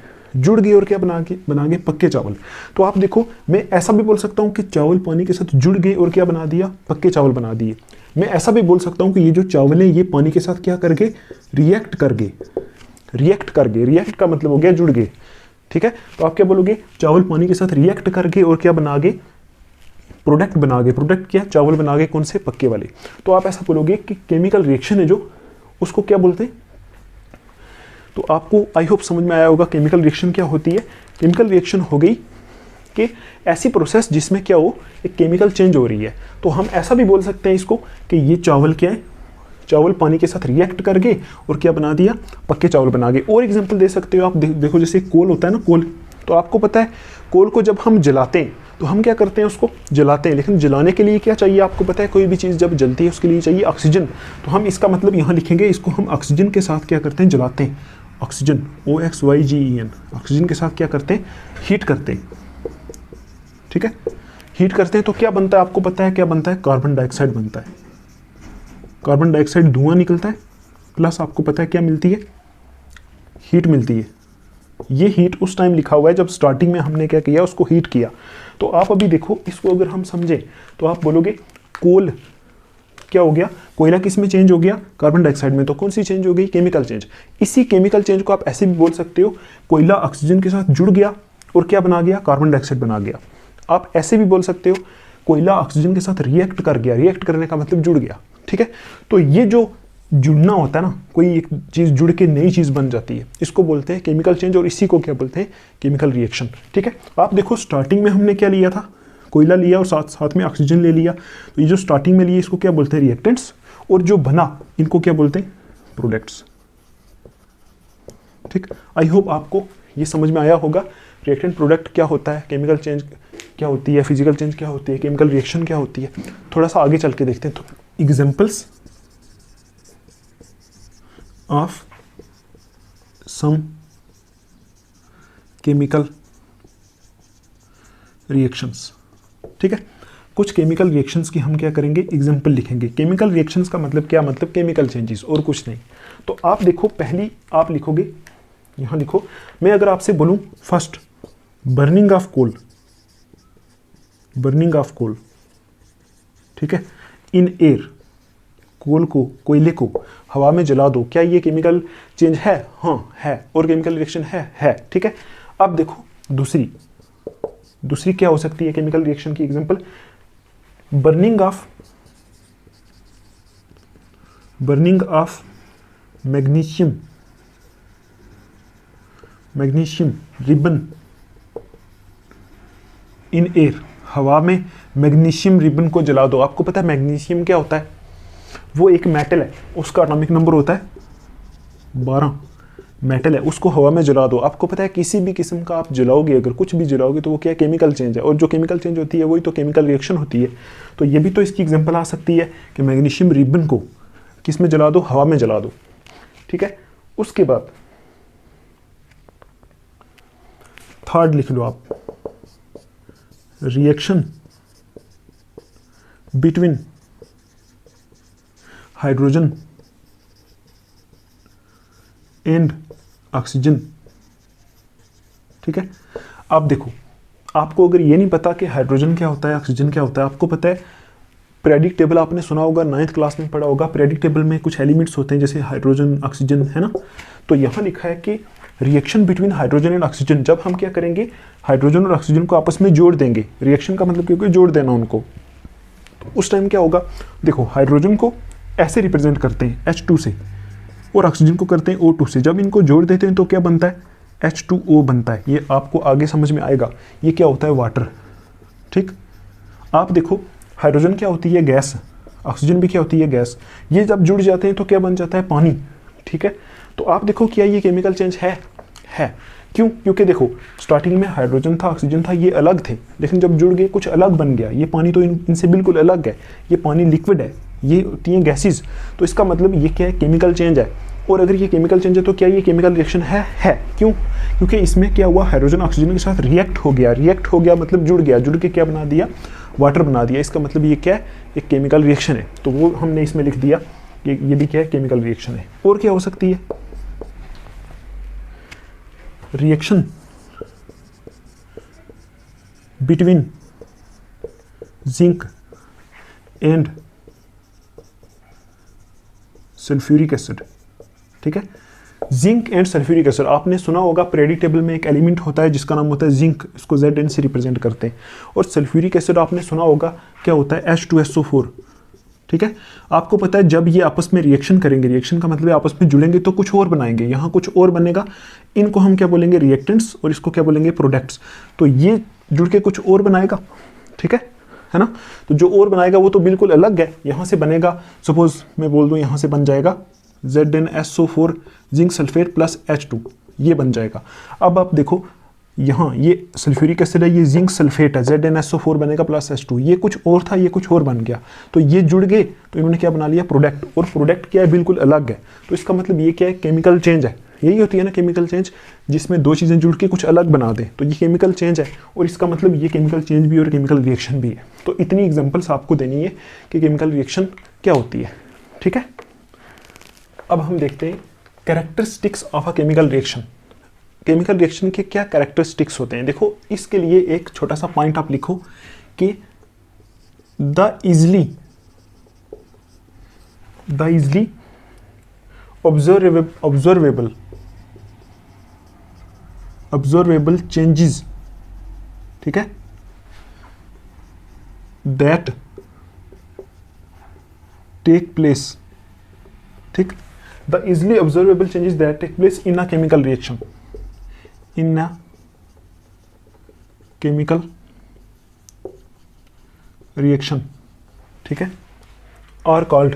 और क्या बना गए पक्के चावल। तो आप देखो, मैं ऐसा भी बोल सकता हूँ कि चावल पानी के साथ जुड़ गए और क्या बना दिया, पक्के चावल बना दिए। मैं ऐसा भी बोल सकता हूँ कि ये जो चावल है ये पानी के साथ क्या कर गए, रिएक्ट कर गए। रिएक्ट का मतलब हो गया जुड़ गए, ठीक है। तो आप क्या बोलोगे, चावल पानी के साथ रिएक्ट कर गए और क्या बना गए, प्रोडक्ट बना गए। प्रोडक्ट क्या, चावल बना गए, कौन से, पक्के वाले। तो आप ऐसा बोलोगे कि केमिकल रिएक्शन है जो, उसको क्या बोलते हैं। तो आपको आई होप समझ में आया होगा केमिकल रिएक्शन क्या होती है। केमिकल रिएक्शन हो गई कि ऐसी प्रोसेस जिसमें क्या हो, एक केमिकल चेंज हो रही है। तो हम ऐसा भी बोल सकते हैं इसको कि ये चावल क्या है, चावल पानी के साथ रिएक्ट कर गए और क्या बना दिया, पक्के चावल बना गए। और एग्जांपल दे सकते हो आप, देखो जैसे कोल होता है ना, कोल, तो आपको पता है कोल को जब हम जलाते हैं तो हम क्या करते हैं, उसको जलाते हैं, लेकिन जलाने के लिए क्या चाहिए आपको पता है, कोई भी चीज़ जब जलती है उसके लिए चाहिए ऑक्सीजन। तो हम इसका मतलब यहाँ लिखेंगे, इसको हम ऑक्सीजन के साथ क्या करते हैं, जलाते हैं। ऑक्सीजन, OXYGEN, ऑक्सीजन के साथ क्या करते हैं, हीट करते हैं, ठीक है। हीट करते हैं तो क्या बनता है, आपको पता है क्या बनता है, कार्बन डाइऑक्साइड बनता है। कार्बन डाइऑक्साइड धुआं निकलता है, प्लस आपको पता है क्या मिलती है, हीट मिलती है। ये हीट उस टाइम लिखा हुआ है जब स्टार्टिंग में हमने क्या किया, उसको हीट किया। तो आप अभी देखो, इसको अगर हम समझें तो आप बोलोगे कोल क्या हो गया, कोयला किस में चेंज हो गया, कार्बन डाइऑक्साइड में। तो कौन सी चेंज हो गई, केमिकल चेंज। इसी केमिकल चेंज को आप ऐसे भी बोल सकते हो, कोयला ऑक्सीजन के साथ जुड़ गया और क्या बना गया, कार्बन डाइऑक्साइड बना गया। आप ऐसे भी बोल सकते हो, कोयला ऑक्सीजन के साथ रिएक्ट कर गया, रिएक्ट करने का मतलब जुड़ गया, ठीक है। तो ये जो जुड़ना होता है ना, कोई एक चीज़ जुड़ के नई चीज़ बन जाती है, इसको बोलते हैं केमिकल चेंज, और इसी को क्या बोलते हैं, केमिकल रिएक्शन, ठीक है। आप देखो स्टार्टिंग में हमने क्या लिया था, कोयला लिया और साथ साथ में ऑक्सीजन ले लिया। तो ये जो स्टार्टिंग में लिए इसको क्या बोलते हैं, रिएक्टेंट्स, और जो बना इनको क्या बोलते हैं, प्रोडक्ट्स, ठीक। आई होप आपको ये समझ में आया होगा, रिएक्टेंट प्रोडक्ट क्या होता है, केमिकल चेंज क्या होती है, फिजिकल चेंज क्या होती है, केमिकल रिएक्शन क्या होती है। थोड़ा सा आगे चल के देखते हैं। तो examples of some chemical reactions, ठीक है। कुछ केमिकल रिएक्शंस की हम क्या करेंगे, एग्जाम्पल लिखेंगे। केमिकल रिएक्शंस का मतलब क्या, मतलब केमिकल चेंजेस और कुछ नहीं। तो आप देखो, पहली आप लिखोगे, यहाँ लिखो, मैं अगर आपसे बोलूँ first burning of coal, burning of coal, ठीक है, इन एयर, कोल को, कोयले को हवा में जला दो, क्या ये केमिकल चेंज है, हाँ है, और केमिकल रिएक्शन है, ठीक है। अब देखो दूसरी क्या हो सकती है केमिकल रिएक्शन की example, burning of magnesium ribbon in air, हवा में मैग्नीशियम रिबन को जला दो। आपको पता है मैग्नीशियम क्या होता है, वो एक मेटल है, उसका एटॉमिक नंबर होता है 12, मेटल है, उसको हवा में जला दो। आपको पता है किसी भी किस्म का आप जलाओगे, अगर कुछ भी जलाओगे तो वो क्या, केमिकल चेंज है, और जो केमिकल चेंज होती है वही तो केमिकल रिएक्शन होती है। तो ये भी तो इसकी एग्जांपल आ सकती है कि मैग्नीशियम रिबन को किस में जला दो, हवा में जला दो, ठीक है। उसके बाद थर्ड लिख लो आप, reaction between hydrogen and oxygen, ठीक है। आप देखो, आपको अगर ये नहीं पता कि हाइड्रोजन क्या होता है, ऑक्सीजन क्या होता है, आपको पता है पीरियडिक टेबल आपने सुना होगा, 9th क्लास में पढ़ा होगा। पीरियडिक टेबल में कुछ एलिमेंट्स होते हैं जैसे हाइड्रोजन, ऑक्सीजन, है ना। तो यहाँ लिखा है कि reaction between hydrogen and oxygen, जब हम क्या करेंगे, हाइड्रोजन और ऑक्सीजन को आपस में जोड़ देंगे। रिएक्शन का मतलब क्योंकि जोड़ देना उनको, तो उस टाइम क्या होगा, देखो हाइड्रोजन को ऐसे रिप्रेजेंट करते हैं H2 से, और ऑक्सीजन को करते हैं O2 से। जब इनको जोड़ देते हैं तो क्या बनता है, H2O बनता है। ये आपको आगे समझ में आएगा। ये क्या होता है, वाटर। ठीक, आप देखो हाइड्रोजन क्या होती है, गैस। ऑक्सीजन भी क्या होती है, गैस। ये जब जुड़ जाते हैं तो क्या बन जाता है, पानी। ठीक है, तो आप देखो क्या ये केमिकल चेंज है। क्यों, क्योंकि देखो स्टार्टिंग में हाइड्रोजन था, ऑक्सीजन था, ये अलग थे, लेकिन जब जुड़ गए कुछ अलग बन गया। ये पानी तो इनसे बिल्कुल अलग है, ये पानी लिक्विड है, ये होती हैं गैसेज। तो इसका मतलब ये क्या है, केमिकल चेंज है। और अगर ये केमिकल चेंज है तो क्या ये केमिकल रिएक्शन है। क्यों, क्योंकि इसमें क्या हुआ, हाइड्रोजन ऑक्सीजन के साथ रिएक्ट हो गया मतलब जुड़ गया, जुड़ के क्या बना दिया, वाटर बना दिया। इसका मतलब ये क्या है, एक केमिकल रिएक्शन है। तो वो हमने इसमें लिख दिया कि ये भी क्या है, केमिकल रिएक्शन है। और क्या हो सकती है, reaction between zinc and sulphuric acid. ठीक है, जिंक एंड सल्फ्यूरिक एसिड आपने सुना होगा। पीरियडिक टेबल में एक एलिमेंट होता है जिसका नाम होता है जिंक, इसको Zn से रिप्रेजेंट करते हैं। और सल्फ्यूरिक एसिड आपने सुना होगा क्या होता है, H2SO4। ठीक है, आपको पता है जब ये आपस में रिएक्शन करेंगे, रिएक्शन का मतलब आपस में जुड़ेंगे तो कुछ और बनाएंगे, यहाँ कुछ और बनेगा। इनको हम क्या बोलेंगे, रिएक्टेंट्स, और इसको क्या बोलेंगे, प्रोडक्ट्स। तो ये जुड़ के कुछ और बनाएगा। ठीक है ना। तो जो और बनाएगा वो तो बिल्कुल अलग है। यहाँ से बनेगा, सपोज मैं बोल दूँ, यहाँ से बन जाएगा ZnSO4 zinc sulphate plus H2, ये बन जाएगा। अब आप देखो यहाँ ये सल्फ्यूरिक एसिड है, ये जिंक सल्फेट है, ZnSO4 बनेगा प्लस H2। ये कुछ और था, ये कुछ और बन गया, तो ये जुड़ गए तो इन्होंने क्या बना लिया, प्रोडक्ट। और प्रोडक्ट क्या है, बिल्कुल अलग है। तो इसका मतलब ये क्या है, केमिकल चेंज है। यही होती है ना केमिकल चेंज, जिसमें दो चीज़ें जुड़ के कुछ अलग बना दें, तो ये केमिकल चेंज है। और इसका मतलब ये केमिकल चेंज भी और केमिकल रिएक्शन भी है। तो इतनी एग्जांपल्स आपको देनी है कि केमिकल रिएक्शन क्या होती है। ठीक है, अब हम देखते हैं characteristics of a chemical reaction. Chemical reaction के क्या कैरेक्टरिस्टिक्स होते हैं। देखो इसके लिए एक छोटा सा पॉइंट आप लिखो कि द इजली ऑब्जर्वेबल चेंजेस, ठीक है, दैट टेक प्लेस। ठीक, the easily observable changes that take place in a chemical reaction, in a chemical reaction, ठीक है, are called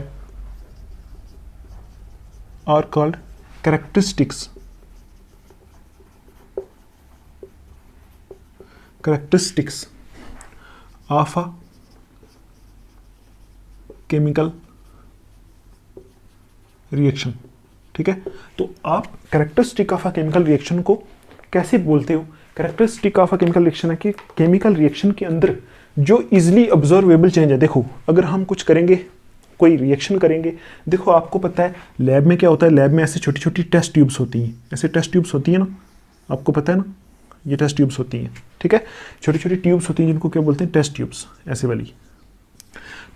characteristics of a chemical reaction। ठीक है, तो आप characteristic of a chemical reaction को कैसे बोलते हो। Characteristic of a chemical reaction है कि केमिकल रिएक्शन के अंदर जो इजिली ऑब्जर्वेबल चेंज है। देखो अगर हम कुछ करेंगे, कोई रिएक्शन करेंगे, देखो आपको पता है लैब में क्या होता है, लैब में ऐसे छोटी छोटी टेस्ट ट्यूब्स होती हैं, ऐसे टेस्ट ट्यूब्स होती है ना, आपको पता है ना, ये टेस्ट ट्यूब्स होती हैं। ठीक है, छोटी छोटी ट्यूब्स होती हैं जिनको क्या बोलते हैं, टेस्ट ट्यूब्स, ऐसे वाली।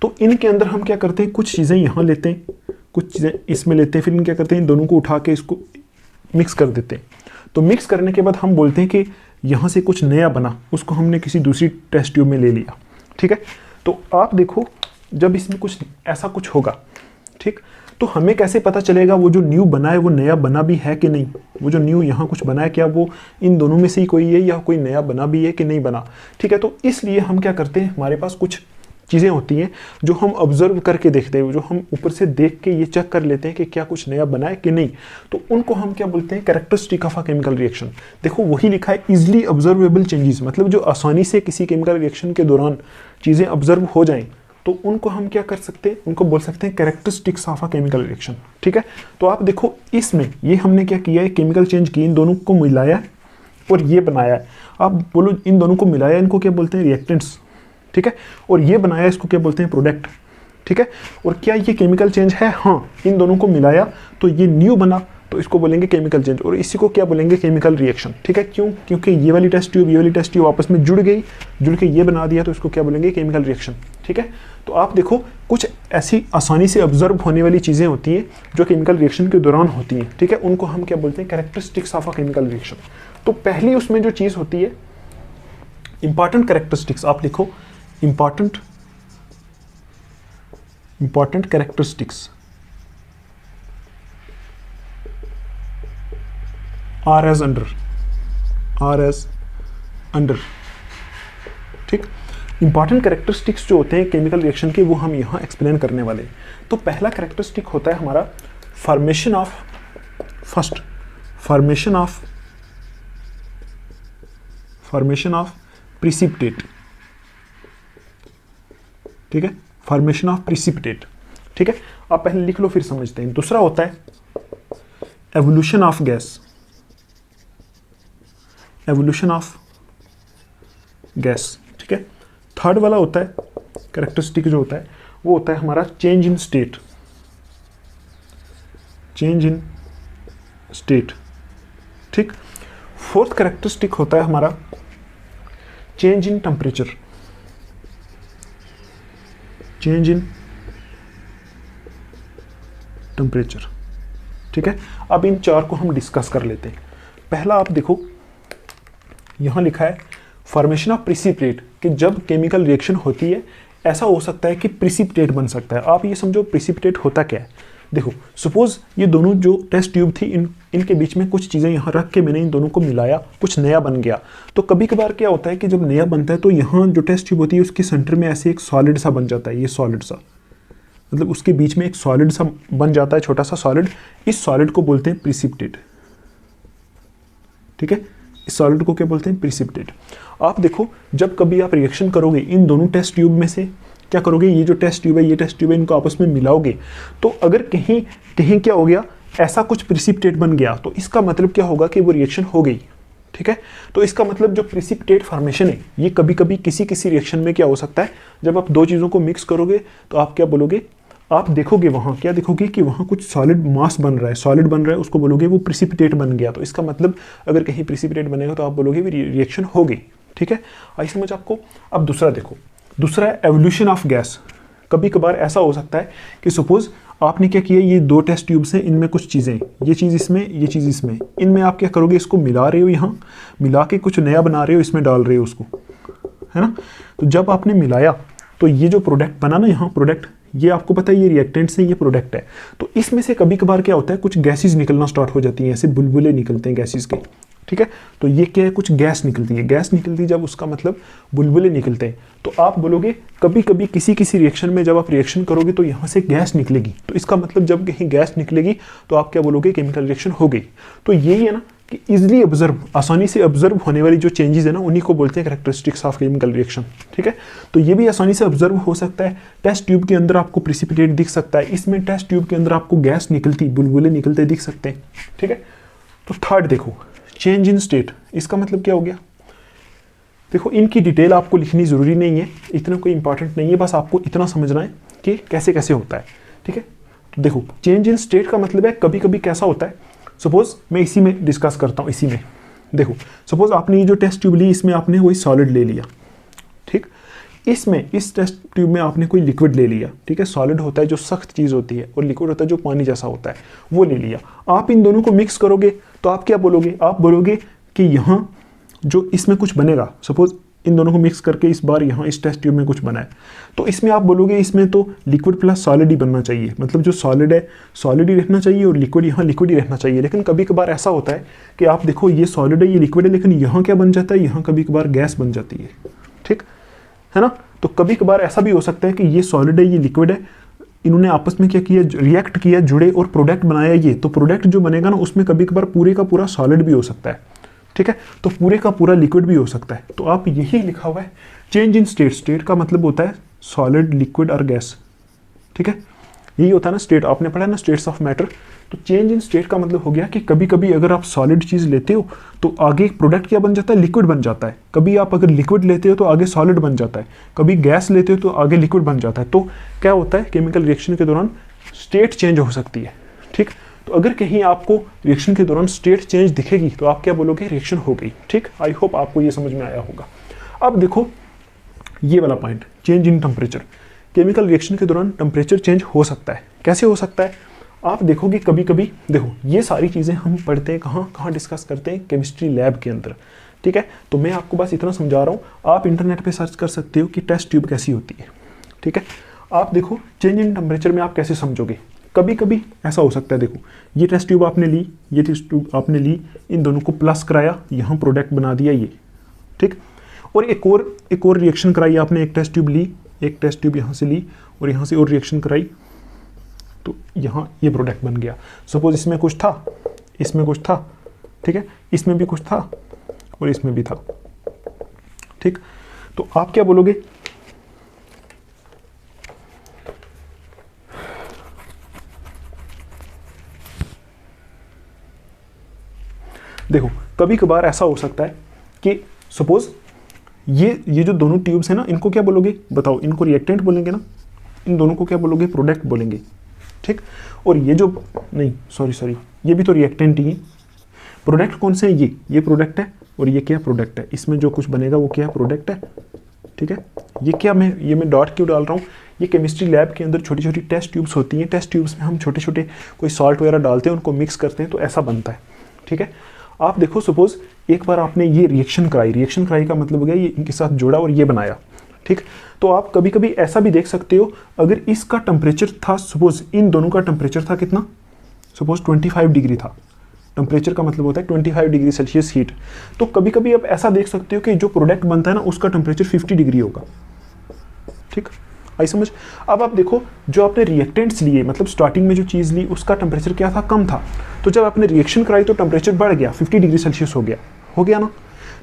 तो इनके अंदर हम क्या करते हैं, कुछ चीज़ें यहाँ लेते हैं, कुछ चीज़ें इसमें लेते हैं, फिर इन क्या करते हैं, इन दोनों को उठा के इसको मिक्स कर देते हैं। तो मिक्स करने के बाद हम बोलते हैं कि यहाँ से कुछ नया बना, उसको हमने किसी दूसरी टेस्ट ट्यूब में ले लिया। ठीक है, तो आप देखो जब इसमें कुछ ऐसा कुछ होगा, ठीक, तो हमें कैसे पता चलेगा वो जो न्यू बना है वो नया बना भी है कि नहीं। वो जो न्यू यहाँ कुछ बना है क्या वो इन दोनों में से ही कोई है या कोई नया बना भी है कि नहीं बना। ठीक है, तो इसलिए हम क्या करते हैं, हमारे पास कुछ चीज़ें होती हैं जो हम ऑब्जर्व करके देखते हैं, जो हम ऊपर से देख के ये चेक कर लेते हैं कि क्या कुछ नया बना है कि नहीं। तो उनको हम क्या बोलते हैं, characteristic of a chemical reaction. देखो वही लिखा है इजिली ऑब्जर्वेबल चेंजेस, मतलब जो आसानी से किसी केमिकल रिएक्शन के दौरान चीज़ें ऑब्जर्व हो जाएं, तो उनको हम क्या कर सकते हैं, उनको बोल सकते हैं characteristics of a chemical reaction. ठीक है, तो आप देखो इसमें ये हमने क्या किया है, केमिकल चेंज की, इन दोनों को मिलाया और ये बनाया है। आप बोलो इन दोनों को मिलाया, इनको क्या बोलते हैं, रिएक्टेंट्स। ठीक है, और ये बनाया, इसको क्या बोलते हैं, प्रोडक्ट। ठीक है, और क्या ये केमिकल चेंज है, हाँ, इन दोनों को मिलाया तो ये न्यू बना, तो इसको बोलेंगे केमिकल चेंज, और इसी को क्या बोलेंगे, केमिकल रिएक्शन। ठीक है, क्यों, क्योंकि ये वाली टेस्ट ट्यूब आपस में जुड़ गई, जुड़ के ये बना दिया, तो इसको क्या बोलेंगे, केमिकल रिएक्शन। ठीक है। तो आप देखो कुछ ऐसी आसानी से ऑब्जर्व होने वाली चीज़ें होती हैं जो केमिकल रिएक्शन के दौरान होती हैं, ठीक है, उनको हम क्या बोलते हैं, characteristics of a chemical reaction. तो पहली उसमें जो चीज़ होती है इंपॉर्टेंट कैरेक्टरिस्टिक्स, आप लिखो important characteristics are as under, ठीक। इंपॉर्टेंट कैरेक्टरिस्टिक्स जो होते हैं केमिकल रिएक्शन के वो हम यहाँ एक्सप्लेन करने वाले हैं। तो पहला कैरेक्टरिस्टिक होता है हमारा फॉर्मेशन ऑफ प्रिसिपिटेट, ठीक है, फॉर्मेशन ऑफ प्रिसिपिटेट, ठीक है। आप पहले लिख लो फिर समझते हैं। दूसरा होता है एवोल्यूशन ऑफ गैस, ठीक है। थर्ड वाला होता है कैरेक्टरिस्टिक जो होता है वो होता है हमारा चेंज इन स्टेट, ठीक। फोर्थ कैरेक्टरिस्टिक होता है हमारा चेंज इन टेम्परेचर, ठीक है। अब इन चार को हम डिस्कस कर लेते हैं। पहला आप देखो यहां लिखा है फॉर्मेशन ऑफ प्रिसिपिटेट, कि जब केमिकल रिएक्शन होती है ऐसा हो सकता है कि प्रिसिपिटेट बन सकता है। आप ये समझो प्रिसिपिटेट होता क्या है। देखो सपोज ये दोनों जो टेस्ट ट्यूब थी इनके बीच में कुछ चीज़ें यहाँ रख के मैंने इन दोनों को मिलाया, कुछ नया बन गया। तो कभी कभार क्या होता है कि जब नया बनता है तो यहाँ जो टेस्ट ट्यूब होती है उसके सेंटर में ऐसे एक सॉलिड सा बन जाता है, ये सॉलिड सा, मतलब उसके बीच में एक सॉलिड सा बन जाता है, छोटा सा सॉलिड। इस सॉलिड को बोलते हैं प्रिसिपिटेट, ठीक है। इस सॉलिड को क्या बोलते हैं, प्रिसिपिटेट। आप देखो जब कभी आप रिएक्शन करोगे इन दोनों टेस्ट ट्यूब में से क्या करोगे, ये जो टेस्ट ट्यूब है ये टेस्ट ट्यूब है, इनको आपस में मिलाओगे तो अगर कहीं कहीं क्या हो गया, ऐसा कुछ प्रिसिपिटेट बन गया तो इसका मतलब क्या होगा कि वो रिएक्शन हो गई, ठीक है। तो इसका मतलब जो प्रिसिपिटेट फॉर्मेशन है ये कभी कभी किसी रिएक्शन में क्या हो सकता है, जब आप दो चीज़ों को मिक्स करोगे तो आप क्या बोलोगे, आप देखोगे वहाँ क्या देखोगे कि वहाँ कुछ सॉलिड मास बन रहा है, उसको बोलोगे वो प्रिसिपिटेट बन गया। तो इसका मतलब अगर कहीं प्रिसिपिटेट बनेगा तो आप बोलोगे भी रिएक्शन हो गई, ठीक है। आई समझ आपको। अब दूसरा देखो, दूसरा है एवोल्यूशन ऑफ गैस। कभी कभार ऐसा हो सकता है कि सपोज आपने क्या किया, ये दो टेस्ट ट्यूब्स हैं, इनमें कुछ चीज़ें, ये चीज़ इसमें, ये चीज़ इसमें, इनमें आप क्या करोगे, इसको मिला रहे हो, यहाँ मिला के कुछ नया बना रहे हो, इसमें डाल रहे हो उसको, है ना। तो जब आपने मिलाया तो ये जो प्रोडक्ट बना ना, यहाँ प्रोडक्ट, ये आपको पता है ये रिएक्टेंट्स है, ये प्रोडक्ट है। तो इसमें से कभी कभार क्या होता है, कुछ गैसेस निकलना स्टार्ट हो जाती हैं, ऐसे बुलबुले निकलते हैं गैसेस के, ठीक है। तो ये क्या है, कुछ गैस निकलती है, जब उसका मतलब बुलबुले निकलते हैं तो आप बोलोगे कभी कभी किसी रिएक्शन में जब आप रिएक्शन करोगे तो यहाँ से गैस निकलेगी, तो इसका मतलब जब कहीं गैस निकलेगी तो आप क्या बोलोगे, केमिकल रिएक्शन हो गई। तो यही है ना कि इजिली ऑब्जर्व, आसानी से ऑब्जर्व होने वाली जो चेंजेस है ना उन्हीं को बोलते हैं कैरेक्टरिस्टिक्स ऑफ केमिकल रिएक्शन, ठीक है। तो ये भी आसानी से ऑब्जर्व हो सकता है। टेस्ट ट्यूब के अंदर आपको प्रिसिपिटेट दिख सकता है, इसमें टेस्ट ट्यूब के अंदर आपको गैस निकलती, बुलबुले निकलते दिख सकते हैं, ठीक है। तो थर्ड देखो चेंज इन स्टेट, इसका मतलब क्या हो गया, देखो इनकी डिटेल आपको लिखनी ज़रूरी नहीं है, इतना कोई इंपॉर्टेंट नहीं है, बस आपको इतना समझना है कि कैसे कैसे होता है, ठीक है। तो देखो चेंज इन स्टेट का मतलब है कभी कभी कैसा होता है, सपोज मैं इसी में डिस्कस करता हूँ, इसी में देखो सपोज आपने ये जो टेस्ट ट्यूब ली, इसमें आपने वही सॉलिड ले लिया, ठीक। इसमें इस टेस्ट ट्यूब में आपने कोई लिक्विड ले लिया, ठीक है। सॉलिड होता है जो सख्त चीज़ होती है और लिक्विड होता है जो पानी जैसा होता है, वो ले लिया। आप इन दोनों को मिक्स करोगे तो आप क्या बोलोगे, आप बोलोगे कि यहाँ जो इसमें कुछ बनेगा, सपोज इन दोनों को मिक्स करके इस बार यहाँ इस टेस्ट ट्यूब में कुछ बना है, तो इसमें आप बोलोगे इसमें तो लिक्विड प्लस सॉलिड ही बनना चाहिए, मतलब जो सॉलिड है सॉलिड ही रहना चाहिए और लिक्विड यहाँ लिक्विड ही रहना चाहिए। लेकिन कभी कभार ऐसा होता है कि आप देखो ये सॉलिड है, ये लिक्विड है, लेकिन यहाँ क्या बन जाता है, यहाँ कभी कभार गैस बन जाती है, ठीक है ना। तो कभी कभार ऐसा भी हो सकता है कि ये सॉलिड है, ये लिक्विड है, इन्होंने आपस में क्या किया, रिएक्ट किया, जुड़े और प्रोडक्ट बनाया ये, तो प्रोडक्ट जो बनेगा ना उसमें कभी कभार पूरे का पूरा सॉलिड भी हो सकता है, ठीक है, तो पूरे का पूरा लिक्विड भी हो सकता है। तो आप यही लिखा हुआ है चेंज इन स्टेट, स्टेट का मतलब होता है सॉलिड, लिक्विड और गैस, ठीक है, यही होता है ना स्टेट, आपने पढ़ा है ना स्टेट्स ऑफ मैटर। तो चेंज इन स्टेट का मतलब हो गया कि कभी कभी अगर आप सॉलिड चीज़ लेते हो तो आगे प्रोडक्ट क्या बन जाता है, लिक्विड बन जाता है। कभी आप अगर लिक्विड लेते हो तो आगे सॉलिड बन जाता है, कभी गैस लेते हो तो आगे लिक्विड बन जाता है। तो क्या होता है, केमिकल रिएक्शन के दौरान स्टेट चेंज हो सकती है, ठीक। तो अगर कहीं आपको रिएक्शन के दौरान स्टेट चेंज दिखेगी तो आप क्या बोलोगे, रिएक्शन हो गई, ठीक। आई होप आपको ये समझ में आया होगा। अब देखो ये वाला point change in temperature. Chemical reaction के दौरान टेम्परेचर चेंज हो सकता है। कैसे हो सकता है? आप देखोगे कभी कभी, देखो ये सारी चीज़ें हम पढ़ते हैं कहाँ डिस्कस करते हैं, केमिस्ट्री लैब के अंदर, ठीक है। तो मैं आपको बस इतना समझा रहा हूँ, आप इंटरनेट पे सर्च कर सकते हो कि टेस्ट ट्यूब कैसी होती है, ठीक है। आप देखो चेंज इन टेम्परेचर में आप कैसे समझोगे। कभी कभी ऐसा हो सकता है, देखो ये टेस्ट ट्यूब आपने ली, ये टेस्ट ट्यूब आपने ली, इन दोनों को प्लस कराया, यहाँ प्रोडक्ट बना दिया ये, ठीक। और एक और रिएक्शन कराई आपने, एक टेस्ट ट्यूब ली, एक टेस्ट ट्यूब यहाँ से ली और यहाँ से और रिएक्शन कराई, तो यहाँ ये प्रोडक्ट बन गया। सपोज इसमें कुछ था, इसमें कुछ था, ठीक है, इसमें भी कुछ था और इसमें भी था, ठीक। तो आप क्या बोलोगे? देखो कभी कभार ऐसा हो सकता है कि सपोज ये जो दोनों ट्यूब्स हैं ना, इनको क्या बोलोगे बताओ? इनको रिएक्टेंट बोलेंगे ना, इन दोनों को क्या बोलोगे? प्रोडक्ट बोलेंगे, ठीक। और ये जो नहीं सॉरी ये भी तो रिएक्टेंट ही है। प्रोडक्ट कौन से हैं? ये प्रोडक्ट है और ये क्या प्रोडक्ट है। इसमें जो कुछ बनेगा वो क्या प्रोडक्ट है, ठीक है। ये मैं डॉट क्यों डाल रहा हूँ? ये केमिस्ट्री लैब के अंदर छोटी छोटी टेस्ट ट्यूब्स होती हैं। टेस्ट ट्यूब्स में हम छोटे छोटे कोई सॉल्ट वगैरह डालते हैं, उनको मिक्स करते हैं, तो ऐसा बनता है, ठीक है। आप देखो सपोज एक बार आपने ये रिएक्शन कराई का मतलब हो गया ये इनके साथ जोड़ा और ये बनाया, ठीक। तो आप कभी कभी ऐसा भी देख सकते हो, अगर इसका टेम्परेचर था, सपोज इन दोनों का टेम्परेचर था कितना, सपोज 25 डिग्री था। टेम्परेचर का मतलब होता है 25 डिग्री सेल्सियस हीट। तो कभी कभी आप ऐसा देख सकते हो कि जो प्रोडक्ट बनता है ना, उसका टेम्परेचर 50 डिग्री होगा, ठीक। आई समझ? अब आप देखो जो आपने रिएक्टेंट्स लिए, मतलब स्टार्टिंग में जो चीज़ ली उसका टेम्परेचर क्या था, कम था। तो जब आपने रिएक्शन कराई तो टेम्परेचर बढ़ गया, 50 डिग्री सेल्सियस हो गया ना।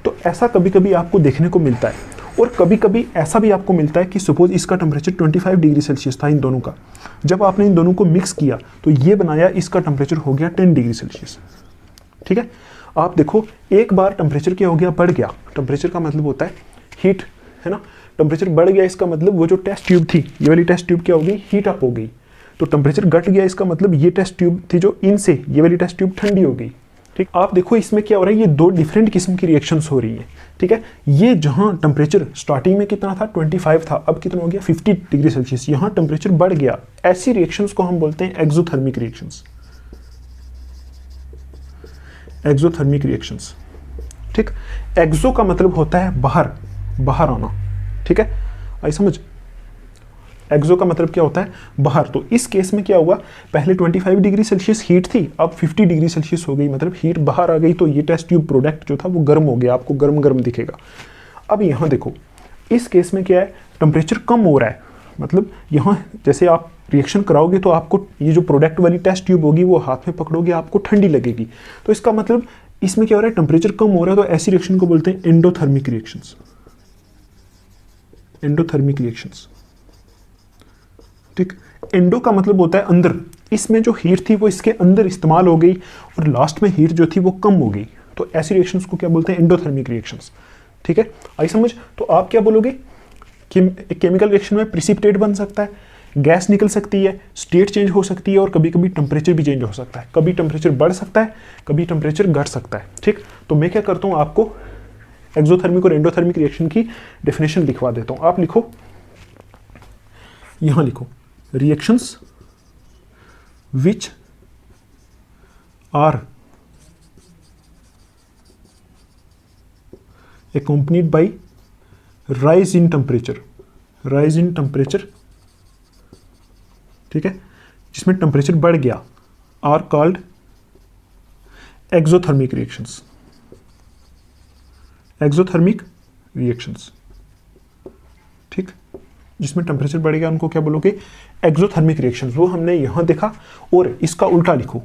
तो ऐसा कभी कभी आपको देखने को मिलता है। और कभी कभी ऐसा भी आपको मिलता है कि सपोज इसका टेम्परेचर 25 डिग्री सेल्सियस था इन दोनों का, जब आपने इन दोनों को मिक्स किया तो ये बनाया, इसका टेम्परेचर हो गया 10 डिग्री सेल्सियस, ठीक है। आप देखो एक बार टेम्परेचर क्या हो गया, बढ़ गया। टेम्परेचर का मतलब होता है हीट, है ना। टेम्परेचर बढ़ गया, इसका मतलब वो जो टेस्ट ट्यूब थी, ये वाली टेस्ट ट्यूब क्या हो गई, हीट अप हो गई। तो टेम्परेचर घट गया, इसका मतलब ये टेस्ट ट्यूब थी जो इनसे, ये वाली टेस्ट ट्यूब ठंडी हो गई, ठीक। आप देखो इसमें क्या हो रहा है, ये दो डिफरेंट किस्म की रिएक्शंस हो रही हैं, ठीक है। ये जहां टेम्परेचर स्टार्टिंग में कितना था, 25 था, अब कितना हो गया 50 डिग्री सेल्सियस, यहाँ टेम्परेचर बढ़ गया। ऐसी रिएक्शंस को हम बोलते हैं एक्सोथर्मिक रिएक्शंस, एक्सोथर्मिक रिएक्शंस, ठीक। एक्सो का मतलब होता है बाहर आना, ठीक है। आई समझ? एक्सो का मतलब क्या होता है, बाहर। तो इस केस में क्या हुआ, पहले 25 डिग्री सेल्सियस हीट थी, अब 50 डिग्री सेल्सियस हो गई, मतलब हीट बाहर आ गई। तो ये टेस्ट ट्यूब प्रोडक्ट जो था वो गर्म हो गया, आपको गर्म दिखेगा। अब यहाँ देखो इस केस में क्या है, टेम्परेचर कम हो रहा है, मतलब यहाँ जैसे आप रिएक्शन कराओगे तो आपको ये जो प्रोडक्ट वाली टेस्ट ट्यूब होगी वो हाथ में पकड़ोगे, आपको ठंडी लगेगी। तो इसका मतलब इसमें क्या हो रहा है, टेम्परेचर कम हो रहा है। तो ऐसी रिएक्शन को बोलते हैं एंडोथर्मिक रिएक्शंस, एंडोथर्मिक रिएक्शंस, ठीक। एंडो का मतलब होता है अंदर, इसमें जो हीट थी वो इसके अंदर इस्तेमाल हो गई और लास्ट में हीट जो थी वो कम हो गई। तो ऐसी रिएक्शंस को क्या बोलते हैं, एंडोथर्मिक रिएक्शंस, ठीक है। आई समझ? तो आप क्या बोलोगे कि एक केमिकल रिएक्शन में प्रिसिपिटेट बन सकता है, गैस निकल सकती है, स्टेट चेंज हो सकती है और कभी कभी टेम्परेचर भी चेंज हो सकता है। कभी टेम्परेचर बढ़ सकता है, कभी टेम्परेचर घट सकता है, ठीक। तो मैं क्या करता हूँ, आपको एक्सोथर्मिक और एंडोथर्मिक रिएक्शन की डेफिनेशन लिखवा देता हूँ। आप लिखो, यहां लिखो, reactions which are accompanied by rise in temperature, ठीक है, जिसमें टेम्परेचर बढ़ गया, are called exothermic reactions, exothermic reactions, ठीक। जिसमें टेम्परेचर बढ़ गया उनको क्या बोलोगे, एक्सोथर्मिक रिएक्शंस। वो हमने यहां देखा। और इसका उल्टा लिखो,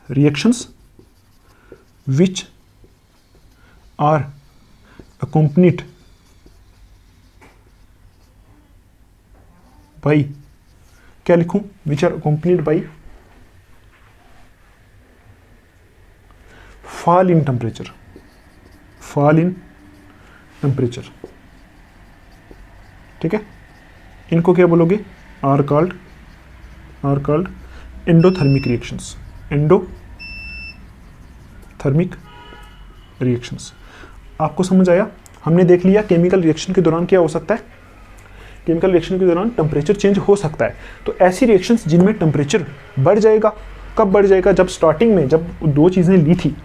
reactions which are accompanied by, क्या लिखूं, which are accompanied by fall in temperature, ठीक है। इनको क्या बोलोगे, are called endothermic reactions, endothermic reactions. आपको समझ आया? हमने देख लिया केमिकल रिएक्शन के दौरान क्या हो सकता है, केमिकल रिएक्शन के दौरान टेम्परेचर चेंज हो सकता है। तो ऐसी रिएक्शंस जिनमें टेम्परेचर बढ़ जाएगा, कब बढ़ जाएगा, जब स्टार्टिंग में जब दो चीज़ें ली थी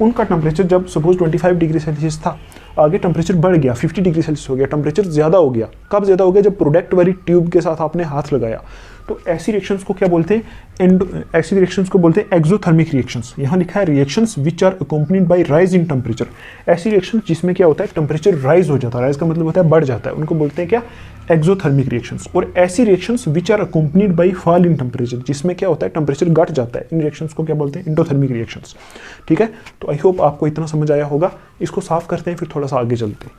उनका टेम्परेचर जब सपोज 25 डिग्री सेल्सियस था, आगे टेम्परेचर बढ़ गया 50 डिग्री सेल्सियस हो गया, टेम्परेचर ज़्यादा हो गया। कब ज़्यादा हो गया, जब प्रोडक्ट वाली ट्यूब के साथ आपने हाथ लगाया। तो ऐसी रिएक्शंस को क्या बोलते हैं, ऐसी रिएक्शंस को बोलते हैं एक्सोथर्मिक रिएक्शंस। यहाँ लिखा है reactions which are accompanied by rise in temperature. ऐसी रिएक्शन जिसमें क्या होता है, टेम्परेचर राइज हो जाता है, राइज का मतलब होता है बढ़ जाता है, उनको बोलते हैं क्या, एक्सोथर्मिक रिएक्शंस। और ऐसी reactions which are accompanied by fall in temperature, जिसमें क्या होता है टेम्परेचर घट जाता है, इन रिएक्शंस को क्या बोलते हैं, एंडोथर्मिक रिएक्शंस। ठीक है, तो आई होप आपको इतना समझ आया होगा। इसको साफ करते हैं, फिर थोड़ा सा आगे चलते हैं।